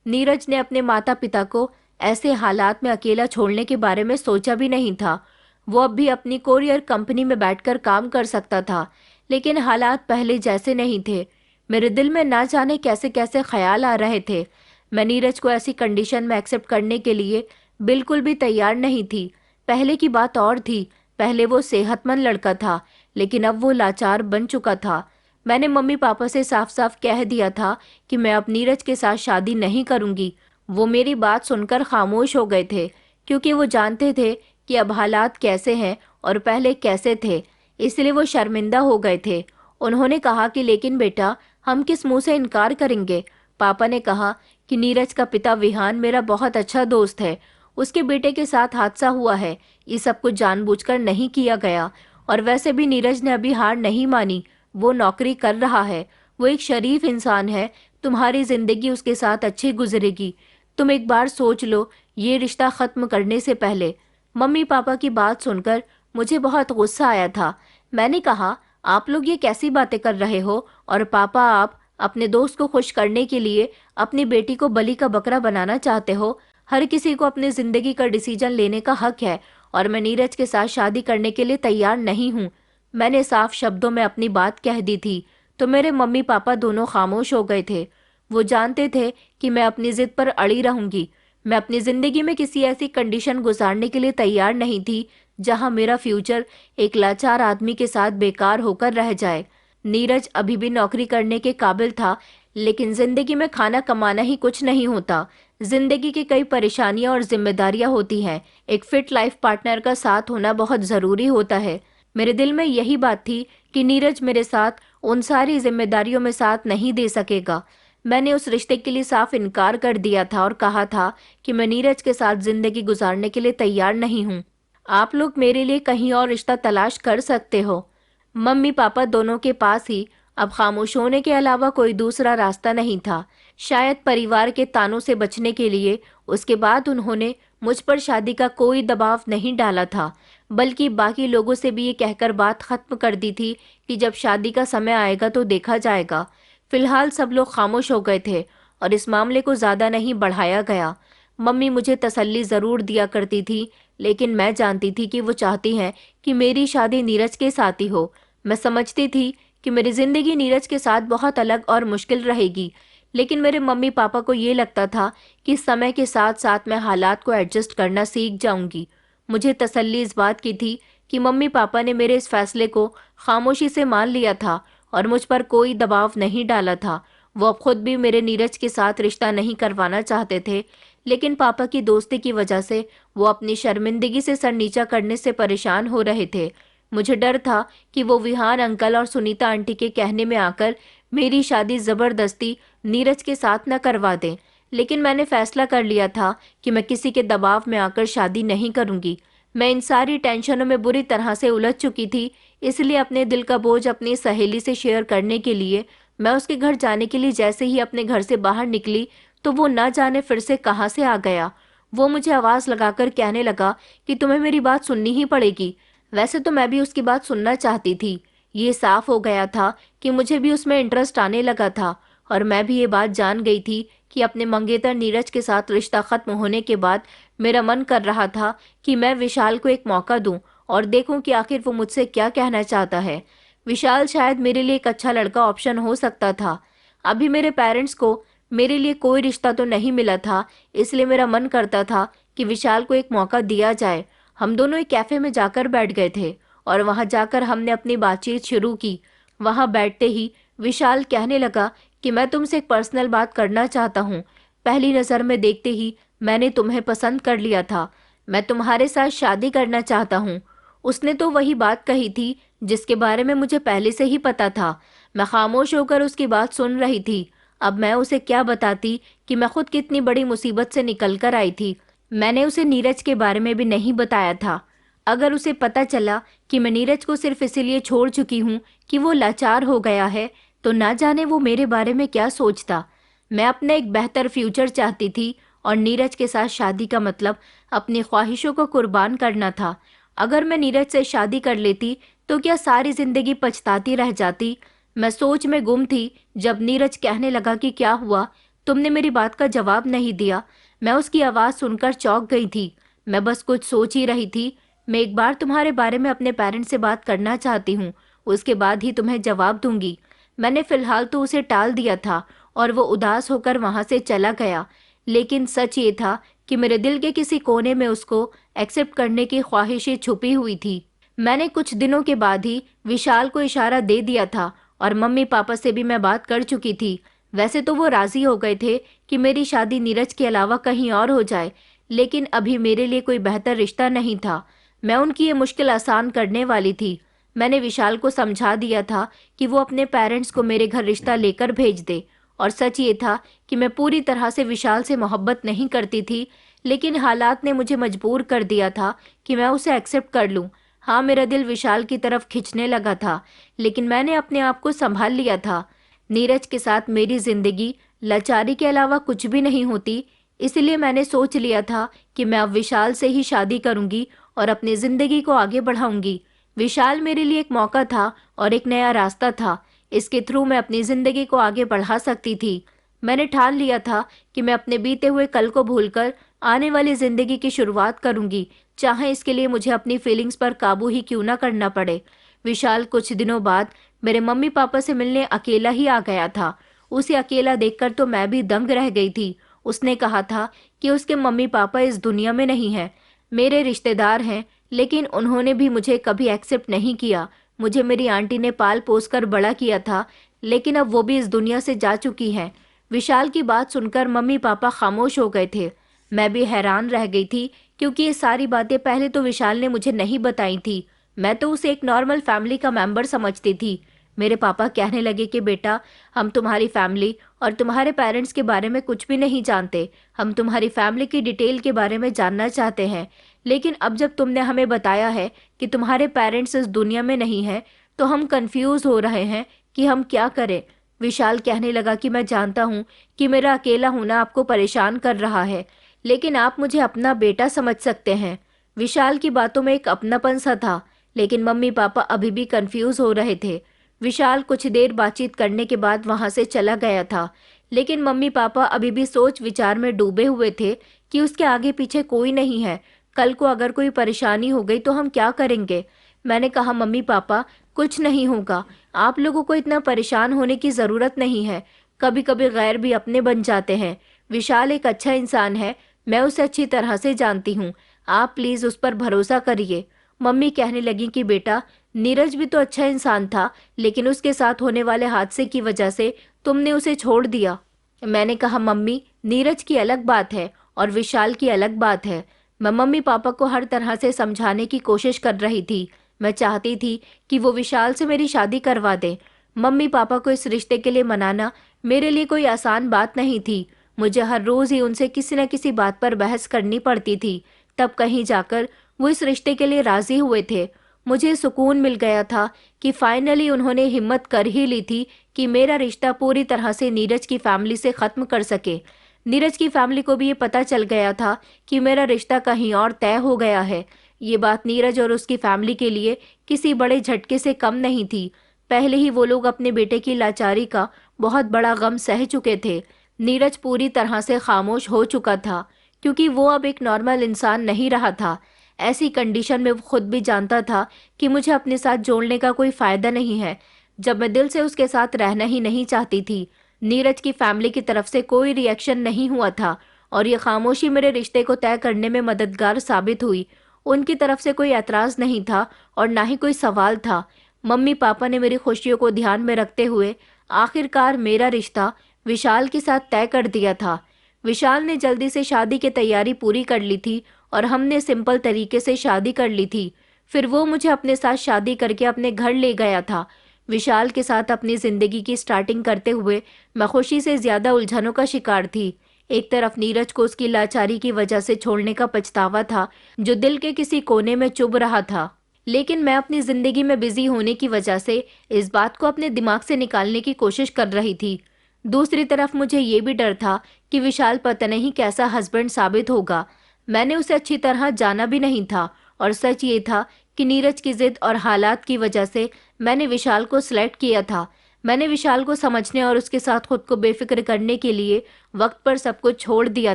नीरज ने अपने माता पिता को ऐसे हालात में अकेला छोड़ने के बारे में सोचा भी नहीं था। वो अब भी अपनी कोरियर कंपनी में बैठकर काम कर सकता था, लेकिन हालात पहले जैसे नहीं थे। मेरे दिल में ना जाने कैसे कैसे ख्याल आ रहे थे। मैं नीरज को ऐसी कंडीशन में एक्सेप्ट करने के लिए बिल्कुल भी तैयार नहीं थी। पहले की बात और थी। पहले वो सेहतमंद लड़का था, लेकिन अब वो लाचार बन चुका था। मैंने मम्मी पापा से साफ साफ कह दिया था कि मैं अब नीरज के साथ शादी नहीं करूंगी। वो मेरी बात सुनकर खामोश हो गए थे, क्योंकि वो जानते थे कि अब हालात कैसे हैं और पहले कैसे थे, इसलिए वो शर्मिंदा हो गए थे। उन्होंने कहा कि लेकिन बेटा, हम किस मुंह से इनकार करेंगे। पापा ने कहा कि नीरज का पिता विहान मेरा बहुत अच्छा दोस्त है। उसके बेटे के साथ हादसा हुआ है। ये सब कुछ जानबूझकर नहीं किया गया, और वैसे भी नीरज ने अभी हार नहीं मानी। वो नौकरी कर रहा है। वो एक शरीफ इंसान है। तुम्हारी जिंदगी उसके साथ अच्छी गुजरेगी। तुम एक बार सोच लो ये रिश्ता खत्म करने से पहले। मम्मी पापा की बात सुनकर मुझे बहुत गुस्सा आया था। मैंने कहा, आप लोग ये कैसी बातें कर रहे हो? और पापा, आप अपने दोस्त को खुश करने के लिए अपनी बेटी को बलि का बकरा बनाना चाहते हो? हर किसी को अपनी जिंदगी का डिसीजन लेने का हक है, और मैं नीरज के साथ शादी करने के लिए तैयार नहीं हूँ। मैंने साफ शब्दों में अपनी बात कह दी थी तो मेरे मम्मी पापा दोनों खामोश हो गए थे। वो जानते थे कि मैं अपनी जिद पर अड़ी रहूंगी। मैं अपनी जिंदगी में किसी ऐसी कंडीशन गुजारने के लिए तैयार नहीं थी जहां मेरा फ्यूचर एक लाचार आदमी के साथ बेकार होकर रह जाए। नीरज अभी भी नौकरी करने के काबिल था, लेकिन जिंदगी में खाना कमाना ही कुछ नहीं होता। जिंदगी की कई परेशानियां और जिम्मेदारियां होती हैं। एक फिट लाइफ पार्टनर का साथ होना बहुत जरूरी होता है। मेरे दिल में यही बात थी कि नीरज मेरे साथ उन सारी जिम्मेदारियों में साथ नहीं दे सकेगा। मैंने उस रिश्ते के लिए साफ इनकार कर दिया था और कहा था कि मैं नीरज के साथ जिंदगी गुजारने के लिए तैयार नहीं हूँ। आप लोग मेरे लिए कहीं और रिश्ता तलाश कर सकते हो। मम्मी पापा दोनों के पास ही अब खामोश होने के अलावा कोई दूसरा रास्ता नहीं था। शायद परिवार के तानों से बचने के लिए उसके बाद उन्होंने मुझ पर शादी का कोई दबाव नहीं डाला था, बल्कि बाकी लोगों से भी ये कहकर बात खत्म कर दी थी कि जब शादी का समय आएगा तो देखा जाएगा। फिलहाल सब लोग खामोश हो गए थे और इस मामले को ज्यादा नहीं बढ़ाया गया। मम्मी मुझे तसल्ली जरूर दिया करती थी, लेकिन मैं जानती थी कि वो चाहती हैं कि मेरी शादी नीरज के साथ ही हो। मैं समझती थी कि मेरी जिंदगी नीरज के साथ बहुत अलग और मुश्किल रहेगी, लेकिन मेरे मम्मी पापा को ये लगता था कि समय के साथ साथ मैं हालात को एडजस्ट करना सीख जाऊंगी। मुझे तसल्ली इस बात की थी कि मम्मी पापा ने मेरे इस फैसले को खामोशी से मान लिया था और मुझ पर कोई दबाव नहीं डाला था। वो अब खुद भी मेरे नीरज के साथ रिश्ता नहीं करवाना चाहते थे, लेकिन पापा की दोस्ती की वजह से वो अपनी शर्मिंदगी से सर नीचा करने से परेशान हो रहे थे। मुझे डर था कि वो विहान अंकल और सुनीता आंटी के कहने में आकर मेरी शादी जबरदस्ती नीरज के साथ न करवा दें, लेकिन मैंने फैसला कर लिया था कि मैं किसी के दबाव में आकर शादी नहीं करूंगी। मैं इन सारी टेंशनों में बुरी तरह से उलझ चुकी थी, इसलिए अपने दिल का बोझ अपनी सहेली से शेयर करने के लिए मैं उसके घर जाने के लिए जैसे ही अपने घर से बाहर निकली तो वो न जाने फिर से कहाँ से आ गया। वो मुझे आवाज लगाकर कहने लगा कि तुम्हें मेरी बात सुननी ही पड़ेगी। वैसे तो मैं भी उसकी बात सुनना चाहती थी। ये साफ हो गया था कि मुझे भी उसमें इंटरेस्ट आने लगा था और मैं भी ये बात जान गई थी कि अपने मंगेतर नीरज के साथ रिश्ता खत्म होने के बाद मेरा मन कर रहा था कि मैं विशाल को एक मौका दूं और देखूं कि आखिर वो मुझसे क्या कहना चाहता है। विशाल शायद मेरे लिए एक अच्छा लड़का ऑप्शन हो सकता था। अभी मेरे पेरेंट्स को मेरे लिए कोई रिश्ता तो नहीं मिला था, इसलिए मेरा मन करता था कि विशाल को एक मौका दिया जाए। हम दोनों एक कैफे में जाकर बैठ गए थे और वहां जाकर हमने अपनी बातचीत शुरू की। वहां बैठते ही विशाल कहने लगा कि मैं तुमसे एक पर्सनल बात करना चाहता हूँ। पहली नज़र में देखते ही मैंने तुम्हें पसंद कर लिया था। मैं तुम्हारे साथ शादी करना चाहता हूँ। उसने तो वही बात कही थी जिसके बारे में मुझे पहले से ही पता था। मैं खामोश होकर उसकी बात सुन रही थी। अब मैं उसे क्या बताती कि मैं खुद कितनी बड़ी मुसीबत से निकल कर आई थी। मैंने उसे नीरज के बारे में भी नहीं बताया था। अगर उसे पता चला कि मैं नीरज को सिर्फ इसीलिए छोड़ चुकी हूँ कि वो लाचार हो गया है, तो ना जाने वो मेरे बारे में क्या सोचता। मैं अपना एक बेहतर फ्यूचर चाहती थी और नीरज के साथ शादी का मतलब अपनी ख्वाहिशों को कुर्बान करना था। अगर मैं नीरज से शादी कर लेती तो क्या सारी जिंदगी पछताती रह जाती। मैं सोच में गुम थी जब नीरज कहने लगा कि क्या हुआ, तुमने मेरी बात का जवाब नहीं दिया। मैं उसकी आवाज़ सुनकर चौंक गई थी। मैं बस कुछ सोच ही रही थी। मैं एक बार तुम्हारे बारे में अपने पेरेंट्स से बात करना चाहती हूँ, उसके बाद ही तुम्हें जवाब दूंगी। मैंने फिलहाल तो उसे टाल दिया था और वो उदास होकर वहां से चला गया, लेकिन सच ये था कि मेरे दिल के किसी कोने में उसको एक्सेप्ट करने की ख्वाहिशें छुपी हुई थी। मैंने कुछ दिनों के बाद ही विशाल को इशारा दे दिया था और मम्मी पापा से भी मैं बात कर चुकी थी। वैसे तो वो राजी हो गए थे कि मेरी शादी नीरज के अलावा कहीं और हो जाए, लेकिन अभी मेरे लिए कोई बेहतर रिश्ता नहीं था। मैं उनकी ये मुश्किल आसान करने वाली थी। मैंने विशाल को समझा दिया था कि वो अपने पेरेंट्स को मेरे घर रिश्ता लेकर भेज दे, और सच ये था कि मैं पूरी तरह से विशाल से मोहब्बत नहीं करती थी, लेकिन हालात ने मुझे मजबूर कर दिया था कि मैं उसे एक्सेप्ट कर लूं। हाँ, मेरा दिल विशाल की तरफ खिंचने लगा था, लेकिन मैंने अपने आप को संभाल लिया था। नीरज के साथ मेरी जिंदगी लाचारी के अलावा कुछ भी नहीं होती, इसलिए मैंने सोच लिया था कि मैं अब विशाल से ही शादी करूंगी और अपनी जिंदगी को आगे बढ़ाऊंगी। विशाल मेरे लिए एक मौका था और एक नया रास्ता था। इसके थ्रू मैं अपनी जिंदगी को आगे बढ़ा सकती थी। मैंने ठान लिया था कि मैं अपने बीते हुए कल को भूलकर आने वाली जिंदगी की शुरुआत करूंगी, चाहे इसके लिए मुझे अपनी फीलिंग्स पर काबू ही क्यों ना करना पड़े। विशाल कुछ दिनों बाद मेरे मम्मी पापा से मिलने अकेला ही आ गया था। उसे अकेला देखकर तो मैं भी दंग रह गई थी। उसने कहा था कि उसके मम्मी पापा इस दुनिया में नहीं है। मेरे रिश्तेदार हैं, लेकिन उन्होंने भी मुझे कभी एक्सेप्ट नहीं किया। मुझे मेरी आंटी ने पाल पोस कर बड़ा किया था, लेकिन अब वो भी इस दुनिया से जा चुकी हैं। विशाल की बात सुनकर मम्मी पापा खामोश हो गए थे। मैं भी हैरान रह गई थी, क्योंकि ये सारी बातें पहले तो विशाल ने मुझे नहीं बताई थी। मैं तो उसे एक नॉर्मल फैमिली का मेंबर समझती थी। मेरे पापा कहने लगे कि बेटा, हम तुम्हारी फैमिली और तुम्हारे पेरेंट्स के बारे में कुछ भी नहीं जानते। हम तुम्हारी फैमिली की डिटेल के बारे में जानना चाहते हैं, लेकिन अब जब तुमने हमें बताया है कि तुम्हारे पेरेंट्स इस दुनिया में नहीं हैं, तो हम कंफ्यूज हो रहे हैं कि हम क्या करें। विशाल कहने लगा कि मैं जानता हूँ कि मेरा अकेला होना आपको परेशान कर रहा है, लेकिन आप मुझे अपना बेटा समझ सकते हैं। विशाल की बातों में एक अपनापन सा था, लेकिन मम्मी पापा अभी भी कंफ्यूज हो रहे थे। विशाल कुछ देर बातचीत करने के बाद वहां से चला गया था, लेकिन मम्मी पापा अभी भी सोच विचार में डूबे हुए थे कि उसके आगे पीछे कोई नहीं है। कल को अगर कोई परेशानी हो गई तो हम क्या करेंगे। मैंने कहा, मम्मी पापा, कुछ नहीं होगा, आप लोगों को इतना परेशान होने की ज़रूरत नहीं है। कभी कभी गैर भी अपने बन जाते हैं। विशाल एक अच्छा इंसान है, मैं उसे अच्छी तरह से जानती हूँ। आप प्लीज़ उस पर भरोसा करिए। मम्मी कहने लगी कि बेटा, नीरज भी तो अच्छा इंसान था, लेकिन उसके साथ होने वाले हादसे की वजह से तुमने उसे छोड़ दिया। मैंने कहा, मम्मी, नीरज की अलग बात है और विशाल की अलग बात है। मैं मम्मी पापा को हर तरह से समझाने की कोशिश कर रही थी। मैं चाहती थी कि वो विशाल से मेरी शादी करवा दें। मम्मी पापा को इस रिश्ते के लिए मनाना मेरे लिए कोई आसान बात नहीं थी। मुझे हर रोज़ ही उनसे किसी न किसी बात पर बहस करनी पड़ती थी। तब कहीं जाकर वो इस रिश्ते के लिए राज़ी हुए थे। मुझे सुकून मिल गया था कि फाइनली उन्होंने हिम्मत कर ही ली थी कि मेरा रिश्ता पूरी तरह से नीरज की फैमिली से ख़त्म कर सके। नीरज की फैमिली को भी ये पता चल गया था कि मेरा रिश्ता कहीं और तय हो गया है। ये बात नीरज और उसकी फैमिली के लिए किसी बड़े झटके से कम नहीं थी। पहले ही वो लोग अपने बेटे की लाचारी का बहुत बड़ा गम सह चुके थे। नीरज पूरी तरह से खामोश हो चुका था, क्योंकि वो अब एक नॉर्मल इंसान नहीं रहा था। ऐसी कंडीशन में वो खुद भी जानता था कि मुझे अपने साथ जोड़ने का कोई फ़ायदा नहीं है, जब मैं दिल से उसके साथ रहना ही नहीं चाहती थी। नीरज की फैमिली की तरफ से कोई रिएक्शन नहीं हुआ था, और ये खामोशी मेरे रिश्ते को तय करने में मददगार साबित हुई। उनकी तरफ से कोई एतराज़ नहीं था और ना ही कोई सवाल था। मम्मी पापा ने मेरी खुशियों को ध्यान में रखते हुए आखिरकार मेरा रिश्ता विशाल के साथ तय कर दिया था। विशाल ने जल्दी से शादी की तैयारी पूरी कर ली थी और हमने सिंपल तरीके से शादी कर ली थी। फिर वो मुझे अपने साथ शादी करके अपने घर ले गया था। विशाल के साथ अपनी ज़िंदगी की स्टार्टिंग करते हुए मैं खुशी से ज़्यादा उलझनों का शिकार थी। एक तरफ नीरज को उसकी लाचारी की वजह से छोड़ने का पछतावा था, जो दिल के किसी कोने में चुभ रहा था, लेकिन मैं अपनी ज़िंदगी में बिजी होने की वजह से इस बात को अपने दिमाग से निकालने की कोशिश कर रही थी। दूसरी तरफ मुझे ये भी डर था कि विशाल पता नहीं कैसा हस्बैंड साबित होगा। मैंने उसे अच्छी तरह जाना भी नहीं था, और सच ये था कि नीरज की जिद और हालात की वजह से मैंने विशाल को सिलेक्ट किया था। मैंने विशाल को समझने और उसके साथ खुद को बेफिक्र करने के लिए वक्त पर सब कुछ छोड़ दिया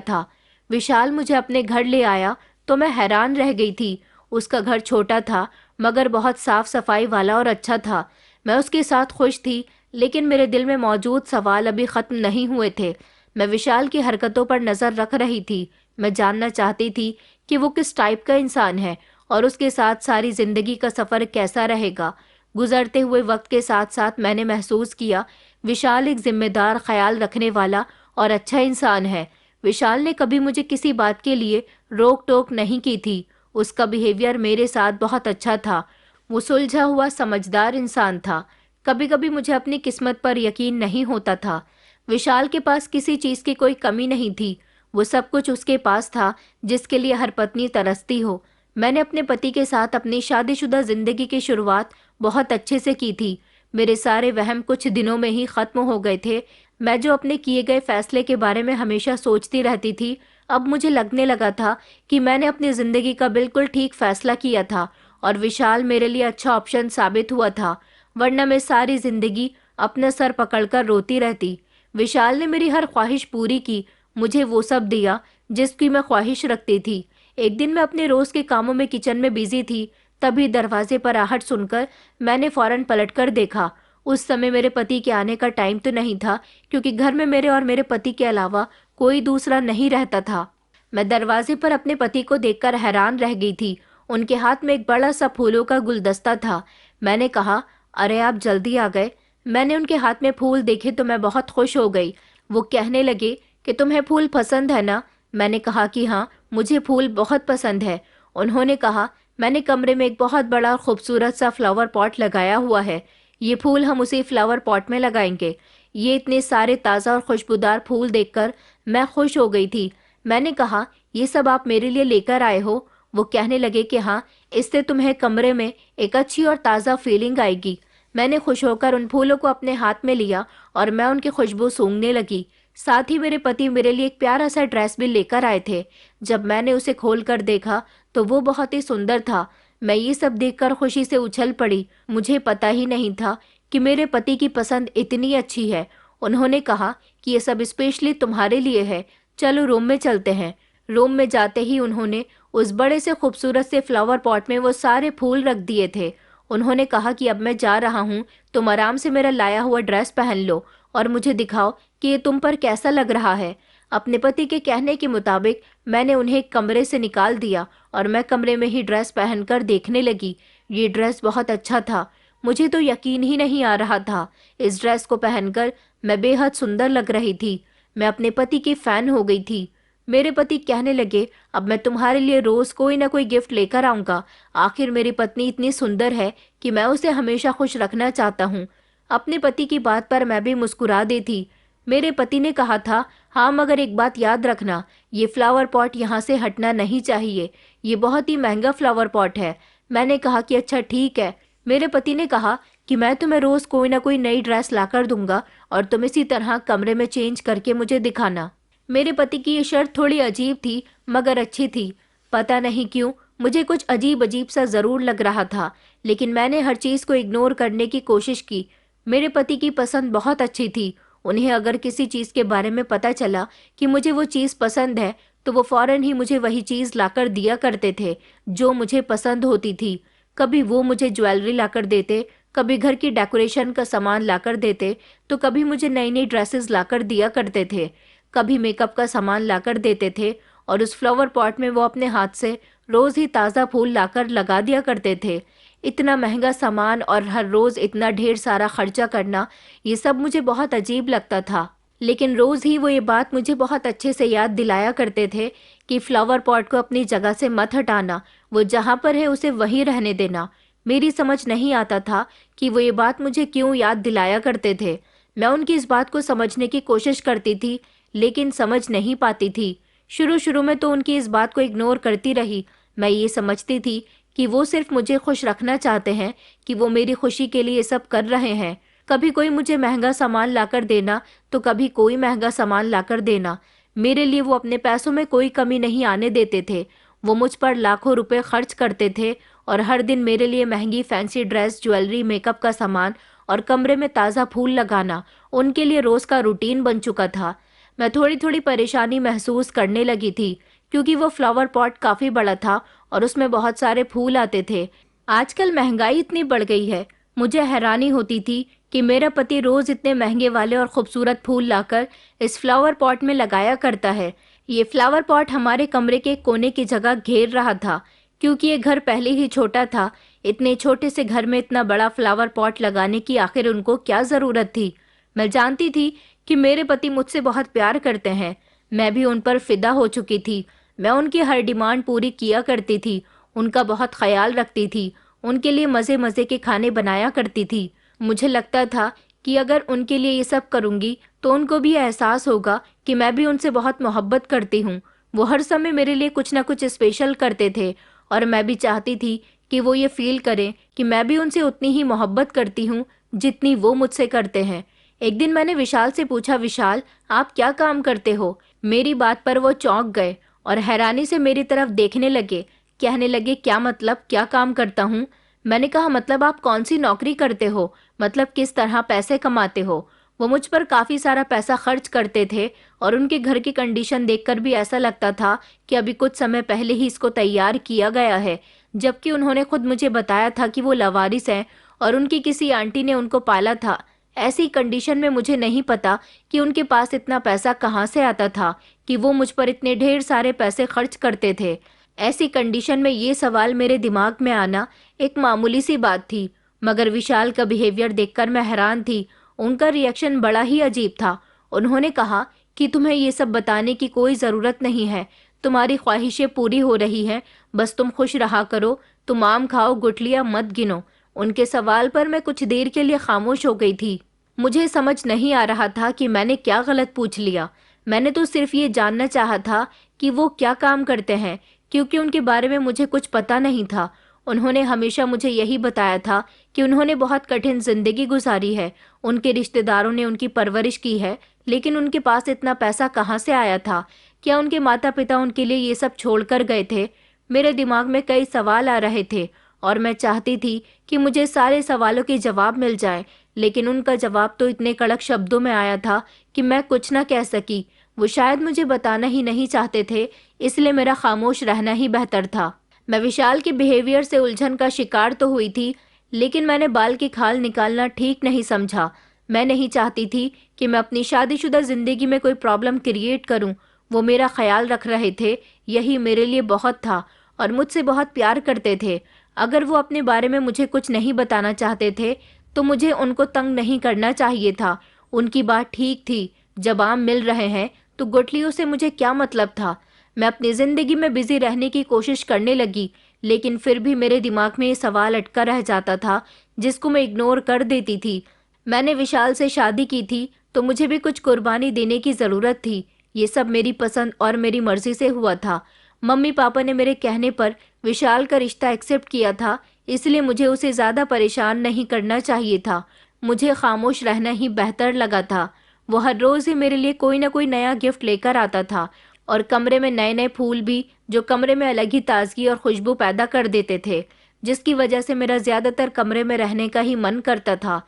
था। विशाल मुझे अपने घर ले आया तो मैं हैरान रह गई थी। उसका घर छोटा था, मगर बहुत साफ सफाई वाला और अच्छा था। मैं उसके साथ खुश थी, लेकिन मेरे दिल में मौजूद सवाल अभी ख़त्म नहीं हुए थे। मैं विशाल की हरकतों पर नज़र रख रही थी। मैं जानना चाहती थी कि वो किस टाइप का इंसान है और उसके साथ सारी ज़िंदगी का सफ़र कैसा रहेगा। गुजरते हुए वक्त के साथ साथ मैंने महसूस किया, विशाल एक जिम्मेदार, ख्याल रखने वाला और अच्छा इंसान है। विशाल ने कभी मुझे किसी बात के लिए रोक टोक नहीं की थी। उसका बिहेवियर मेरे साथ बहुत अच्छा था। वो सुलझा हुआ, समझदार इंसान था। कभी कभी मुझे अपनी किस्मत पर यकीन नहीं होता था। विशाल के पास किसी चीज़ की कोई कमी नहीं थी। वो सब कुछ उसके पास था जिसके लिए हर पत्नी तरसती हो। मैंने अपने पति के साथ अपनी शादीशुदा जिंदगी की शुरुआत बहुत अच्छे से की थी। मेरे सारे वहम कुछ दिनों में ही खत्म हो गए थे। मैं जो अपने किए गए फैसले के बारे में हमेशा सोचती रहती थी, अब मुझे लगने लगा था कि मैंने अपनी जिंदगी का बिल्कुल ठीक फैसला किया था, और विशाल मेरे लिए अच्छा ऑप्शन साबित हुआ था। वरना मैं सारी जिंदगी अपना सर पकड़कर रोती रहती। विशाल ने मेरी हर ख्वाहिश पूरी की, मुझे वो सब दिया जिसकी मैं ख्वाहिश रखती थी। एक दिन मैं अपने रोज के कामों में किचन में बिजी थी, तभी दरवाजे पर आहट सुनकर मैंने फौरन पलटकर देखा। उस समय मेरे पति के आने का टाइम तो नहीं था, क्योंकि घर में मेरे और मेरे पति के अलावा कोई दूसरा नहीं रहता था। मैं दरवाजे पर अपने पति को देखकर हैरान रह गई थी। उनके हाथ में एक बड़ा सा फूलों का गुलदस्ता था। मैंने कहा, अरे आप जल्दी आ गए। मैंने उनके हाथ में फूल देखे तो मैं बहुत खुश हो गई। वो कहने लगे कि तुम्हें फूल पसंद है ना? मैंने कहा कि हाँ, मुझे फूल बहुत पसंद है। उन्होंने कहा, मैंने कमरे में एक बहुत बड़ा और खूबसूरत सा फ्लावर पॉट लगाया हुआ है। ये फूल हम उसी फ्लावर पॉट में लगाएंगे। ये इतने सारे ताज़ा और खुशबूदार फूल देखकर मैं खुश हो गई थी। मैंने कहा, ये सब आप मेरे लिए लेकर आए हो? वो कहने लगे कि हाँ, इससे तुम्हें कमरे में एक अच्छी और ताज़ा फीलिंग आएगी। मैंने खुश होकर उन फूलों को अपने हाथ में लिया और मैं उनकी खुशबू सूंघने लगी। साथ ही मेरे पति मेरे लिए एक प्यारा सा ड्रेस भी लेकर आए थे। जब मैंने उसे खोलकर देखा तो वो बहुत ही सुंदर था। मैं ये सब देखकर खुशी से उछल पड़ी। मुझे पता ही नहीं था कि मेरे पति की पसंद इतनी अच्छी है। उन्होंने कहा कि ये सब स्पेशली तुम्हारे लिए है, चलो रूम में चलते हैं। रूम में जाते ही उन्होंने उस बड़े से खूबसूरत से फ्लावर पॉट में वो सारे फूल रख दिए थे। उन्होंने कहा कि अब मैं जा रहा हूँ, तुम आराम से मेरा लाया हुआ ड्रेस पहन लो और मुझे दिखाओ कि ये तुम पर कैसा लग रहा है। अपने पति के कहने के मुताबिक मैंने उन्हें एक कमरे से निकाल दिया और मैं कमरे में ही ड्रेस पहनकर देखने लगी। ये ड्रेस बहुत अच्छा था। मुझे तो यकीन ही नहीं आ रहा था। इस ड्रेस को पहनकर मैं बेहद सुंदर लग रही थी। मैं अपने पति की फैन हो गई थी। मेरे पति कहने लगे, अब मैं तुम्हारे लिए रोज कोई ना कोई गिफ्ट लेकर आऊंगा। आखिर मेरी पत्नी इतनी सुंदर है कि मैं उसे हमेशा खुश रखना चाहता हूँ। अपने पति की बात पर मैं भी मुस्कुरा दी थी। मेरे पति ने कहा था, हाँ मगर एक बात याद रखना, ये फ्लावर पॉट यहाँ से हटना नहीं चाहिए। ये बहुत ही महंगा फ्लावर पॉट है। मैंने कहा कि अच्छा ठीक है। मेरे पति ने कहा कि मैं तुम्हें रोज कोई ना कोई नई ड्रेस लाकर दूंगा और तुम इसी तरह कमरे में चेंज करके मुझे दिखाना। मेरे पति की ये शर्त थोड़ी अजीब थी मगर अच्छी थी। पता नहीं क्यों मुझे कुछ अजीब अजीब सा जरूर लग रहा था, लेकिन मैंने हर चीज को इग्नोर करने की कोशिश की। मेरे पति की पसंद बहुत अच्छी थी। उन्हें अगर किसी चीज के बारे में पता चला कि मुझे वो चीज पसंद है तो वो फौरन ही मुझे वही चीज लाकर दिया करते थे जो मुझे पसंद होती थी। कभी वो मुझे ज्वेलरी लाकर देते, कभी घर की डेकोरेशन का सामान लाकर देते, तो कभी मुझे नई नई ड्रेसेस लाकर दिया करते थे। कभी मेकअप का सामान लाकर देते थे और उस फ्लावर पॉट में वो अपने हाथ से रोज ही ताज़ा फूल लाकर लगा दिया करते थे। इतना महंगा सामान और हर रोज इतना ढेर सारा खर्चा करना, ये सब मुझे बहुत अजीब लगता था। लेकिन रोज ही वो ये बात मुझे बहुत अच्छे से याद दिलाया करते थे कि फ्लावर पॉट को अपनी जगह से मत हटाना, वो जहाँ पर है उसे वहीं रहने देना। मेरी समझ नहीं आता था कि वो ये बात मुझे क्यों याद दिलाया करते थे। मैं उनकी इस बात को समझने की कोशिश करती थी लेकिन समझ नहीं पाती थी। शुरू शुरू में तो उनकी इस बात को इग्नोर करती रही। मैं ये समझती थी कि वो सिर्फ मुझे खुश रखना चाहते हैं, कि वो मेरी खुशी के लिए ये सब कर रहे हैं। कभी कोई मुझे महंगा सामान लाकर देना तो कभी कोई महंगा सामान लाकर देना। मेरे लिए वो अपने पैसों में कोई कमी नहीं आने देते थे। वो मुझ पर लाखों रुपए खर्च करते थे और हर दिन मेरे लिए महंगी फैंसी ड्रेस, ज्वेलरी, मेकअप का सामान और कमरे में ताज़ा फूल लगाना उनके लिए रोज का रूटीन बन चुका था। मैं थोड़ी थोड़ी परेशानी महसूस करने लगी थी क्योंकि वो फ्लावर पॉट काफ़ी बड़ा था और उसमें बहुत सारे फूल आते थे। आजकल महंगाई इतनी बढ़ गई है। मुझे हैरानी होती थी कि मेरा पति रोज इतने महंगे वाले और खूबसूरत फूल लाकर इस फ्लावर पॉट में लगाया करता है। ये फ्लावर पॉट हमारे कमरे के कोने की जगह घेर रहा था क्योंकि ये घर पहले ही छोटा था। इतने छोटे से घर में इतना बड़ा फ्लावर पॉट लगाने की आखिर उनको क्या ज़रूरत थी? मैं जानती थी कि मेरे पति मुझसे बहुत प्यार करते हैं। मैं भी उन पर फिदा हो चुकी थी। मैं उनकी हर डिमांड पूरी किया करती थी, उनका बहुत ख्याल रखती थी, उनके लिए मज़े मज़े के खाने बनाया करती थी। मुझे लगता था कि अगर उनके लिए ये सब करूँगी तो उनको भी एहसास होगा कि मैं भी उनसे बहुत मोहब्बत करती हूँ। वो हर समय मेरे लिए कुछ ना कुछ स्पेशल करते थे और मैं भी चाहती थी कि वो ये फील करें कि मैं भी उनसे उतनी ही मोहब्बत करती हूँ जितनी वो मुझसे करते हैं। एक दिन मैंने विशाल से पूछा, विशाल आप क्या काम करते हो? मेरी बात पर वो चौंक गए और हैरानी से मेरी तरफ देखने लगे। कहने लगे, क्या मतलब, क्या काम करता हूँ? मैंने कहा, मतलब आप कौन सी नौकरी करते हो, मतलब किस तरह पैसे कमाते हो? वो मुझ पर काफ़ी सारा पैसा खर्च करते थे और उनके घर की कंडीशन देखकर भी ऐसा लगता था कि अभी कुछ समय पहले ही इसको तैयार किया गया है, जबकि उन्होंने खुद मुझे बताया था कि वो लावारिस हैं और उनकी किसी आंटी ने उनको पाला था। ऐसी कंडीशन में मुझे नहीं पता कि उनके पास इतना पैसा कहाँ से आता था कि वो मुझ पर इतने ढेर सारे पैसे खर्च करते थे। ऐसी कंडीशन में ये सवाल मेरे दिमाग में आना एक मामूली सी बात थी, मगर विशाल का बिहेवियर देखकर मैं हैरान थी। उनका रिएक्शन बड़ा ही अजीब था। उन्होंने कहा कि तुम्हें ये सब बताने की कोई ज़रूरत नहीं है, तुम्हारी ख्वाहिशें पूरी हो रही हैं, बस तुम खुश रहा करो, तुम आम खाओ, गुठलियाँ मत गिनो। उनके सवाल पर मैं कुछ देर के लिए खामोश हो गई थी। मुझे समझ नहीं आ रहा था कि मैंने क्या गलत पूछ लिया। मैंने तो सिर्फ ये जानना चाहा था कि वो क्या काम करते हैं, क्योंकि उनके बारे में मुझे कुछ पता नहीं था। उन्होंने हमेशा मुझे यही बताया था कि उन्होंने बहुत कठिन जिंदगी गुजारी है, उनके रिश्तेदारों ने उनकी परवरिश की है, लेकिन उनके पास इतना पैसा कहाँ से आया था? क्या उनके माता पिता उनके लिए ये सब छोड़कर गए थे? मेरे दिमाग में कई सवाल आ रहे थे और मैं चाहती थी कि मुझे सारे सवालों के जवाब मिल जाए, लेकिन उनका जवाब तो इतने कड़क शब्दों में आया था कि मैं कुछ न कह सकी। वो शायद मुझे बताना ही नहीं चाहते थे, इसलिए मेरा खामोश रहना ही बेहतर था। मैं विशाल के बिहेवियर से उलझन का शिकार तो हुई थी, लेकिन मैंने बाल की खाल निकालना ठीक नहीं समझा। मैं नहीं चाहती थी कि मैं अपनी शादीशुदा जिंदगी में कोई प्रॉब्लम क्रिएट करूं। वो मेरा ख्याल रख रहे थे, यही मेरे लिए बहुत था, और मुझसे बहुत प्यार करते थे। अगर वो अपने बारे में मुझे कुछ नहीं बताना चाहते थे तो मुझे उनको तंग नहीं करना चाहिए था। उनकी बात ठीक थी, जब आम मिल रहे हैं तो गुठलियों से मुझे क्या मतलब था? मैं अपनी जिंदगी में बिजी रहने की कोशिश करने लगी, लेकिन फिर भी मेरे दिमाग में ये सवाल अटका रह जाता था जिसको मैं इग्नोर कर देती थी। मैंने विशाल से शादी की थी तो मुझे भी कुछ कुर्बानी देने की ज़रूरत थी। ये सब मेरी पसंद और मेरी मर्जी से हुआ था। मम्मी पापा ने मेरे कहने पर विशाल का रिश्ता एक्सेप्ट किया था, इसलिए मुझे उसे ज़्यादा परेशान नहीं करना चाहिए था। मुझे खामोश रहना ही बेहतर लगा था। वो हर रोज़ ही मेरे लिए कोई ना कोई नया गिफ्ट लेकर आता था, और कमरे में नए नए फूल भी, जो कमरे में अलग ही ताजगी और खुशबू पैदा कर देते थे, जिसकी वजह से मेरा ज़्यादातर कमरे में रहने का ही मन करता था।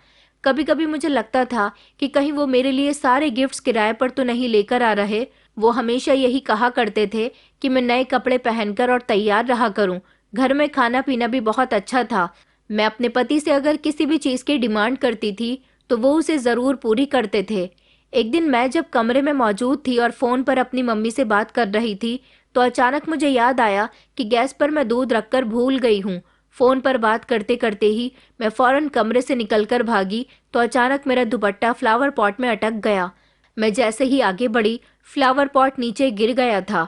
कभी कभी मुझे लगता था कि कहीं वो मेरे लिए सारे गिफ्ट्स किराए पर तो नहीं लेकर आ रहे। वो हमेशा यही कहा करते थे कि मैं नए कपड़े पहनकर और तैयार रहा करूं। घर में खाना पीना भी बहुत अच्छा था। मैं अपने पति से अगर किसी भी चीज़ की डिमांड करती थी तो वो उसे ज़रूर पूरी करते थे। एक दिन मैं जब कमरे में मौजूद थी और फ़ोन पर अपनी मम्मी से बात कर रही थी, तो अचानक मुझे याद आया कि गैस पर मैं दूध रखकर भूल गई हूँ। फ़ोन पर बात करते करते ही मैं फ़ौरन कमरे से निकलकर भागी, तो अचानक मेरा दुपट्टा फ्लावर पॉट में अटक गया। मैं जैसे ही आगे बढ़ी, फ्लावर पॉट नीचे गिर गया था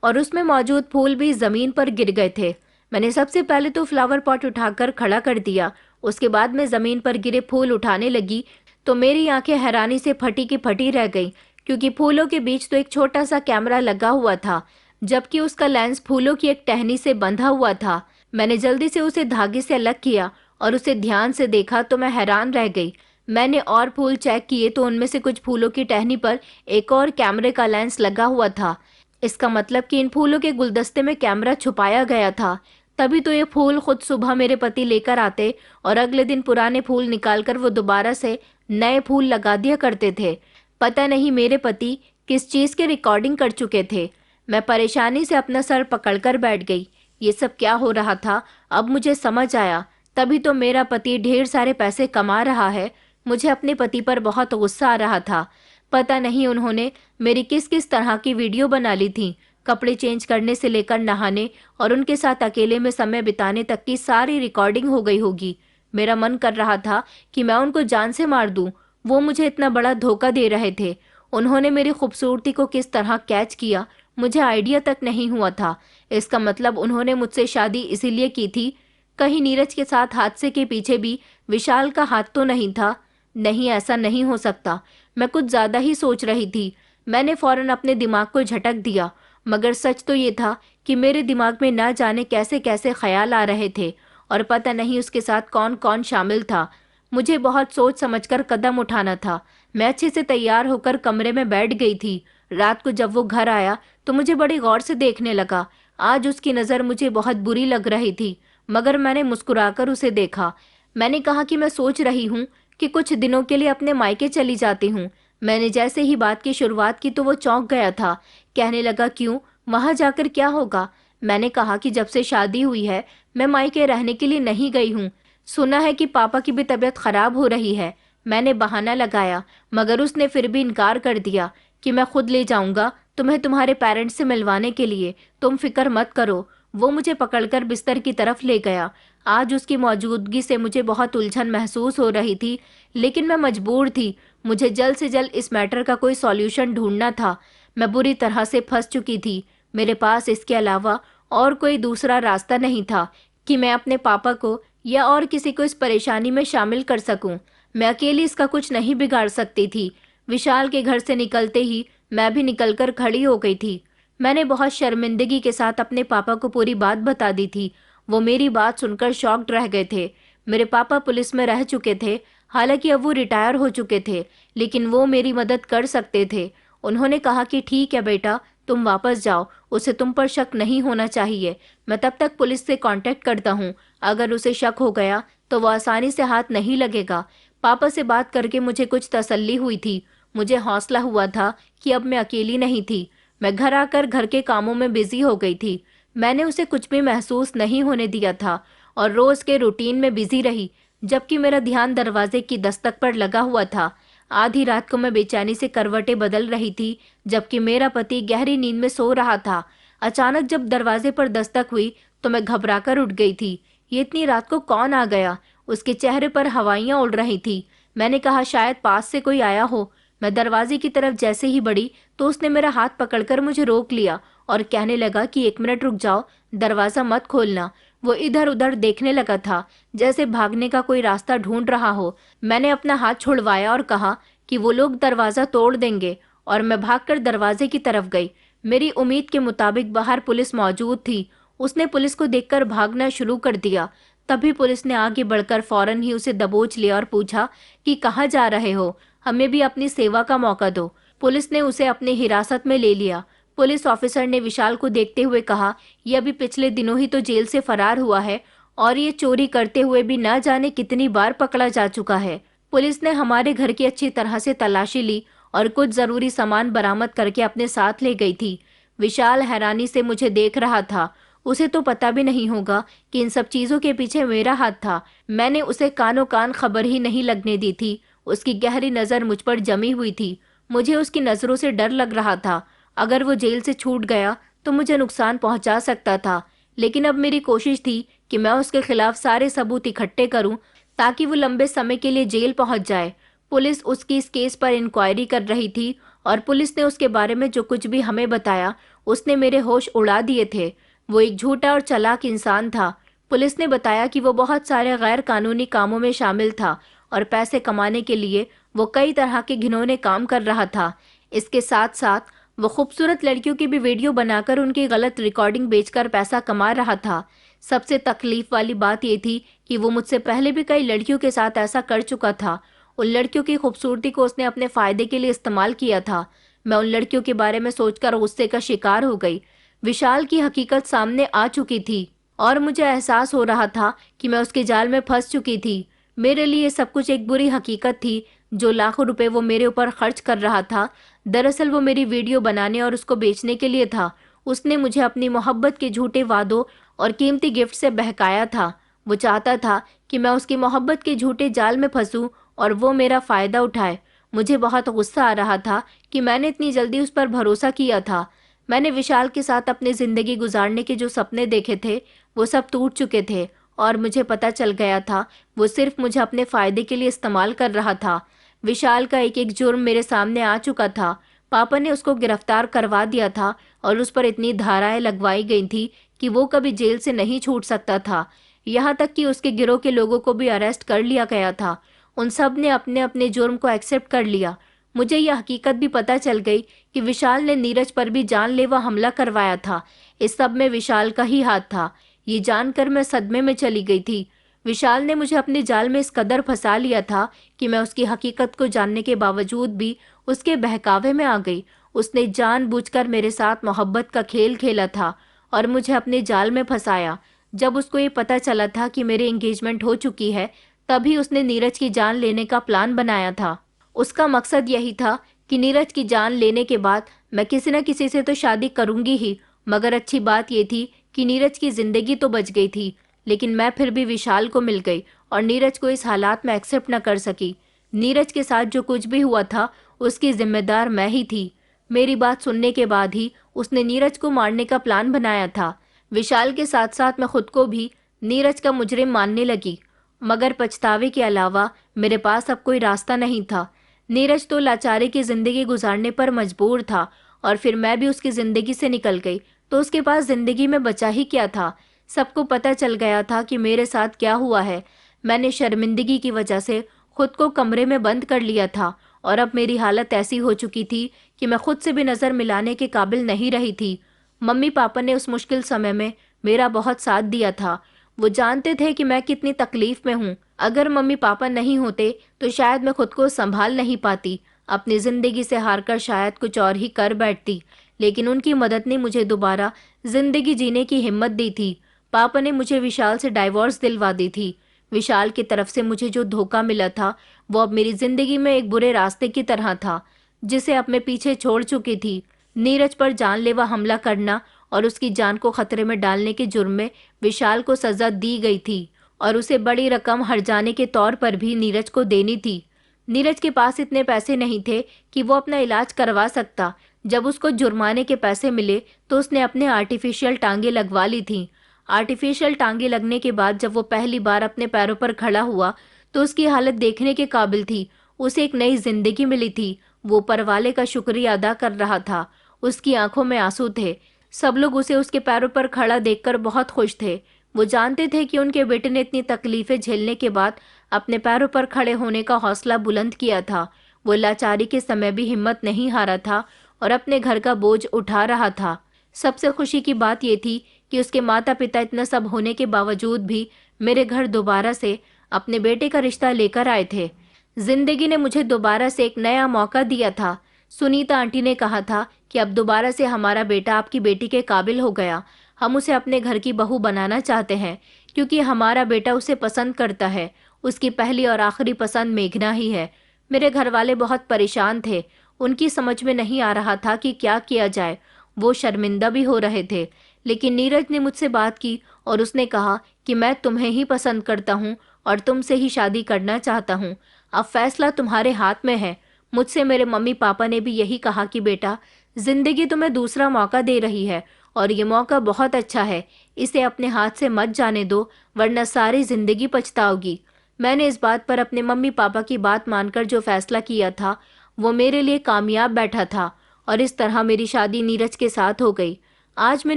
और उसमें मौजूद फूल भी ज़मीन पर गिर गए थे। मैंने सबसे पहले तो फ्लावर पॉट उठाकर खड़ा कर दिया। उसके बाद मैं ज़मीन पर गिरे फूल उठाने लगी तो मेरी आंखें हैरानी से फटी की फटी रह गईं, क्योंकि फूलों के बीच तो एक छोटा सा कैमरा लगा हुआ था, जबकि उसका लेंस फूलों की एक टहनी से बंधा हुआ था। मैंने जल्दी से उसे धागे से अलग किया और उसे ध्यान से देखा तो मैं हैरान रह गई। मैंने और फूल चेक किए तो उनमें से कुछ फूलों की टहनी पर एक और कैमरे का लेंस लगा हुआ था। इसका मतलब कि इन फूलों के गुलदस्ते में कैमरा छुपाया गया था। तभी तो ये फूल खुद सुबह मेरे पति लेकर आते और अगले दिन पुराने फूल निकालकर वो दोबारा से नए फूल लगा दिया करते थे। पता नहीं मेरे पति किस चीज़ के रिकॉर्डिंग कर चुके थे। मैं परेशानी से अपना सर पकड़कर बैठ गई। ये सब क्या हो रहा था, अब मुझे समझ आया। तभी तो मेरा पति ढेर सारे पैसे कमा रहा है। मुझे अपने पति पर बहुत गुस्सा आ रहा था। पता नहीं उन्होंने मेरी किस किस तरह की वीडियो बना ली थी। कपड़े चेंज करने से लेकर नहाने और उनके साथ अकेले में समय बिताने तक की सारी रिकॉर्डिंग हो गई होगी। मेरा मन कर रहा था कि मैं उनको जान से मार दूं। वो मुझे इतना बड़ा धोखा दे रहे थे। उन्होंने मेरी खूबसूरती को किस तरह कैच किया, मुझे आइडिया तक नहीं हुआ था। इसका मतलब उन्होंने मुझसे शादी इसीलिए की थी। कहीं नीरज के साथ हादसे के पीछे भी विशाल का हाथ तो नहीं था? नहीं, ऐसा नहीं हो सकता। मैं कुछ ज़्यादा ही सोच रही थी। मैंने फौरन अपने दिमाग को झटक दिया, मगर सच तो ये था कि मेरे दिमाग में ना जाने कैसे कैसे ख्याल आ रहे थे, और पता नहीं उसके साथ कौन कौन शामिल था। मुझे बहुत सोच समझकर कदम उठाना था। मैं अच्छे से तैयार होकर कमरे में बैठ गई थी। रात को जब वो घर आया तो मुझे बड़ी गौर से देखने लगा। आज उसकी नज़र मुझे बहुत बुरी लग रही थी, मगर मैंने मुस्कुराकर उसे देखा। मैंने कहा कि मैं सोच रही हूँ कि कुछ दिनों के लिए अपने मायके चली जाती हूँ। मैंने जैसे ही बात की शुरुआत की तो वो चौंक गया था। कहने लगा, क्यों, वहाँ जाकर क्या होगा? मैंने कहा कि जब से शादी हुई है मैं मायके रहने के लिए नहीं गई हूँ। सुना है कि पापा की भी तबीयत खराब हो रही है। मैंने बहाना लगाया, मगर उसने फिर भी इनकार कर दिया कि मैं खुद ले जाऊंगा तुम्हें तुम्हारे पेरेंट्स से मिलवाने के लिए, तुम फिक्र मत करो। वो मुझे पकड़कर बिस्तर की तरफ ले गया। आज उसकी मौजूदगी से मुझे बहुत उलझन महसूस हो रही थी, लेकिन मैं मजबूर थी। मुझे जल्द से जल्द इस मैटर का कोई सॉल्यूशन ढूंढना था। मैं बुरी तरह से फंस चुकी थी। मेरे पास इसके अलावा और कोई दूसरा रास्ता नहीं था कि मैं अपने पापा को या और किसी को इस परेशानी में शामिल कर सकूं। मैं अकेली इसका कुछ नहीं बिगाड़ सकती थी। विशाल के घर से निकलते ही मैं भी निकलकर खड़ी हो गई थी। मैंने बहुत शर्मिंदगी के साथ अपने पापा को पूरी बात बता दी थी। वो मेरी बात सुनकर शॉक्ड रह गए थे। मेरे पापा पुलिस में रह चुके थे, हालांकि अब वो रिटायर हो चुके थे, लेकिन वो मेरी मदद कर सकते थे। उन्होंने कहा कि ठीक है बेटा, तुम वापस जाओ, उसे तुम पर शक नहीं होना चाहिए। मैं तब तक पुलिस से कांटेक्ट करता हूँ। अगर उसे शक हो गया तो वो आसानी से हाथ नहीं लगेगा। पापा से बात करके मुझे कुछ तसल्ली हुई थी। मुझे हौसला हुआ था कि अब मैं अकेली नहीं थी। मैं घर आकर घर के कामों में बिजी हो गई थी। मैंने उसे कुछ भी महसूस नहीं होने दिया था और रोज के रूटीन में बिजी रही, जबकि मेरा ध्यान दरवाजे की दस्तक पर लगा हुआ था। आधी रात को मैं बेचैनी से करवटें बदल रही थी, जबकि मेरा पति गहरी नींद में सो रहा था। अचानक जब दरवाजे पर दस्तक हुई तो मैं घबराकर उठ गई थी। ये इतनी रात को कौन आ गया? उसके चेहरे पर हवाइयां उड़ रही थी। मैंने कहा शायद पास से कोई आया हो। मैं दरवाजे की तरफ जैसे ही बढ़ी तो उसने मेरा हाथ पकड़कर मुझे रोक लिया और कहने लगा कि 1 मिनट रुक जाओ, दरवाजा मत खोलना। वो इधर उधर देखने लगा था, जैसे भागने का कोई रास्ता ढूंढ रहा हो। मैंने अपना हाथ छुड़वाया और कहा कि वो लोग दरवाजा तोड़ देंगे, और मैं भागकर दरवाजे की तरफ गई। मेरी उम्मीद के मुताबिक बाहर पुलिस मौजूद थी। उसने पुलिस को देखकर भागना शुरू कर दिया। तभी पुलिस ने आगे बढ़कर फौरन ही उसे दबोच लिया और पूछा कि कहाँ जा रहे हो, हमें भी अपनी सेवा का मौका दो। पुलिस ने उसे अपनी हिरासत में ले लिया। पुलिस ऑफिसर ने विशाल को देखते हुए कहा, यह अभी पिछले दिनों ही तो जेल से फरार हुआ है और ये चोरी करते हुए भी न जाने कितनी बार पकड़ा जा चुका है। पुलिस ने हमारे घर की अच्छी तरह से तलाशी ली और कुछ जरूरी सामान बरामद करके अपने साथ ले गई थी। विशाल हैरानी से मुझे देख रहा था। उसे तो पता भी नहीं होगा कि इन सब चीजों के पीछे मेरा हाथ था। मैंने उसे कानो कान खबर ही नहीं लगने दी थी। उसकी गहरी नजर मुझ पर जमी हुई थी। मुझे उसकी नजरों से डर लग रहा था। अगर वो जेल से छूट गया तो मुझे नुकसान पहुंचा सकता था, लेकिन अब मेरी कोशिश थी कि मैं उसके खिलाफ सारे सबूत इकट्ठे करूं ताकि वो लंबे समय के लिए जेल पहुंच जाए। पुलिस उसकी इस केस पर इंक्वायरी कर रही थी और पुलिस ने उसके बारे में जो कुछ भी हमें बताया उसने मेरे होश उड़ा दिए थे। वो एक झूठा और चालाक इंसान था। पुलिस ने बताया कि वो बहुत सारे गैर कानूनी कामों में शामिल था और पैसे कमाने के लिए वो कई तरह के घिनौने काम कर रहा था। इसके साथ साथ वो खूबसूरत लड़कियों की भी वीडियो बनाकर उनकी गलत रिकॉर्डिंग बेचकर पैसा कमा रहा था। सबसे तकलीफ वाली बात ये थी कि वो मुझसे पहले भी कई लड़कियों के साथ ऐसा कर चुका था। उन लड़कियों की खूबसूरती को उसने अपने फायदे के लिए इस्तेमाल किया था। मैं उन लड़कियों के बारे में सोचकर गुस्से का शिकार हो गई। विशाल की हकीकत सामने आ चुकी थी और मुझे एहसास हो रहा था कि मैं उसके जाल में फंस चुकी थी। मेरे लिए सब कुछ एक बुरी हकीकत थी। जो लाखों रुपए वो मेरे ऊपर खर्च कर रहा था, दरअसल वो मेरी वीडियो बनाने और उसको बेचने के लिए था। उसने मुझे अपनी मोहब्बत के झूठे वादों और कीमती गिफ्ट से बहकाया था। वो चाहता था कि मैं उसकी मोहब्बत के झूठे जाल में फंसूं और वो मेरा फायदा उठाए। मुझे बहुत गुस्सा आ रहा था कि मैंने इतनी जल्दी उस पर भरोसा किया था। मैंने विशाल के साथ अपनी जिंदगी गुजारने के जो सपने देखे थे वो सब टूट चुके थे और मुझे पता चल गया था वो सिर्फ मुझे अपने फायदे के लिए इस्तेमाल कर रहा था। विशाल का एक एक जुर्म मेरे सामने आ चुका था। पापा ने उसको गिरफ्तार करवा दिया था और उस पर इतनी धाराएं लगवाई गई थी कि वो कभी जेल से नहीं छूट सकता था। यहाँ तक कि उसके गिरोह के लोगों को भी अरेस्ट कर लिया गया था। उन सब ने अपने अपने जुर्म को एक्सेप्ट कर लिया। मुझे यह हकीकत भी पता चल गई कि विशाल ने नीरज पर भी जानलेवा हमला करवाया था। इस सब में विशाल का ही हाथ था। ये जानकर मैं सदमे में चली गई थी। विशाल ने मुझे अपने जाल में इस कदर फंसा लिया था कि मैं उसकी हकीकत को जानने के बावजूद भी उसके बहकावे में आ गई। उसने जानबूझकर मेरे साथ मोहब्बत का खेल खेला था और मुझे अपने जाल में फंसाया। जब उसको ये पता चला था कि मेरी एंगेजमेंट हो चुकी है, तभी उसने नीरज की जान लेने का प्लान बनाया था। उसका मकसद यही था कि नीरज की जान लेने के बाद मैं किसी न किसी से तो शादी करूंगी ही, मगर अच्छी बात यह थी कि नीरज की जिंदगी तो बच गई थी। लेकिन मैं फिर भी विशाल को मिल गई और नीरज को इस हालात में एक्सेप्ट न कर सकी। नीरज के साथ जो कुछ भी हुआ था उसकी जिम्मेदार मैं ही थी। मेरी बात सुनने के बाद ही उसने नीरज को मारने का प्लान बनाया था। विशाल के साथ साथ मैं खुद को भी नीरज का मुजरिम मानने लगी, मगर पछतावे के अलावा मेरे पास अब कोई रास्ता नहीं था। नीरज तो लाचारी की जिंदगी गुजारने पर मजबूर था और फिर मैं भी उसकी जिंदगी से निकल गई तो उसके पास जिंदगी में बचा ही क्या था। सबको पता चल गया था कि मेरे साथ क्या हुआ है। मैंने शर्मिंदगी की वजह से खुद को कमरे में बंद कर लिया था और अब मेरी हालत ऐसी हो चुकी थी कि मैं खुद से भी नज़र मिलाने के काबिल नहीं रही थी। मम्मी पापा ने उस मुश्किल समय में मेरा बहुत साथ दिया था। वो जानते थे कि मैं कितनी तकलीफ में हूँ। अगर मम्मी पापा नहीं होते तो शायद मैं खुद को संभाल नहीं पाती, अपनी ज़िंदगी से हारकर शायद कुछ और ही कर बैठती। लेकिन उनकी मदद ने मुझे दोबारा ज़िंदगी जीने की हिम्मत दी थी। पापा ने मुझे विशाल से डाइवोर्स दिलवा दी थी। विशाल की तरफ से मुझे जो धोखा मिला था वो अब मेरी ज़िंदगी में एक बुरे रास्ते की तरह था जिसे अब मैं पीछे छोड़ चुकी थी। नीरज पर जानलेवा हमला करना और उसकी जान को खतरे में डालने के जुर्म में विशाल को सजा दी गई थी और उसे बड़ी रकम हर्जाने के तौर पर भी नीरज को देनी थी। नीरज के पास इतने पैसे नहीं थे कि वो अपना इलाज करवा सकता। जब उसको जुर्माने के पैसे मिले तो उसने अपने आर्टिफिशियल टांगे लगवा ली थी। आर्टिफिशियल टांगे लगने के बाद जब वो पहली बार अपने पैरों पर खड़ा हुआ तो उसकी हालत देखने के काबिल थी। उसे एक नई जिंदगी मिली थी। वो ऊपर वाले का शुक्रिया अदा कर रहा था। उसकी आंखों में आंसू थे। सब लोग उसे उसके पैरों पर खड़ा देखकर बहुत खुश थे। वो जानते थे कि उनके बेटे ने इतनी तकलीफें झेलने के बाद अपने पैरों पर खड़े होने का हौसला बुलंद किया था। वो लाचारी के समय भी हिम्मत नहीं हारा था और अपने घर का बोझ उठा रहा था। सबसे खुशी की बात यह थी कि उसके माता पिता इतना सब होने के बावजूद भी मेरे घर दोबारा से अपने बेटे का रिश्ता लेकर आए थे। जिंदगी ने मुझे दोबारा से एक नया मौका दिया था। सुनीता आंटी ने कहा था कि अब दोबारा से हमारा बेटा आपकी बेटी के काबिल हो गया। हम उसे अपने घर की बहू बनाना चाहते हैं क्योंकि हमारा बेटा उसे पसंद करता है। उसकी पहली और आखिरी पसंद मेघना ही है। मेरे घर वाले बहुत परेशान थे। उनकी समझ में नहीं आ रहा था कि क्या किया जाए। वो शर्मिंदा भी हो रहे थे। लेकिन नीरज ने मुझसे बात की और उसने कहा कि मैं तुम्हें ही पसंद करता हूँ और तुमसे ही शादी करना चाहता हूँ। अब फैसला तुम्हारे हाथ में है। मुझसे मेरे मम्मी पापा ने भी यही कहा कि बेटा, जिंदगी तुम्हें दूसरा मौका दे रही है और ये मौका बहुत अच्छा है। इसे अपने हाथ से मत जाने दो वरना सारी जिंदगी पछताओगी। मैंने इस बात पर अपने मम्मी पापा की बात मानकर जो फैसला किया था वो मेरे लिए कामयाब बैठा था और इस तरह मेरी शादी नीरज के साथ हो गई। आज मैं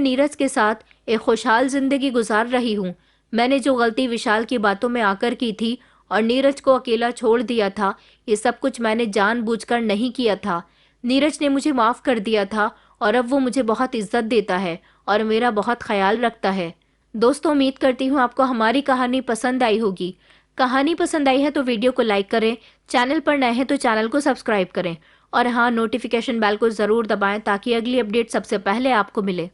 नीरज के साथ एक खुशहाल जिंदगी गुजार रही हूँ। मैंने जो गलती विशाल की बातों में आकर की थी और नीरज को अकेला छोड़ दिया था, ये सब कुछ मैंने जानबूझकर नहीं किया था। नीरज ने मुझे माफ़ कर दिया था और अब वो मुझे बहुत इज्जत देता है और मेरा बहुत ख्याल रखता है। दोस्तों, उम्मीद करती हूँ आपको हमारी कहानी पसंद आई होगी। कहानी पसंद आई है तो वीडियो को लाइक करें, चैनल पर नए हैं तो चैनल को सब्सक्राइब करें और हाँ, नोटिफिकेशन बेल को ज़रूर दबाएं ताकि अगली अपडेट सबसे पहले आपको मिले।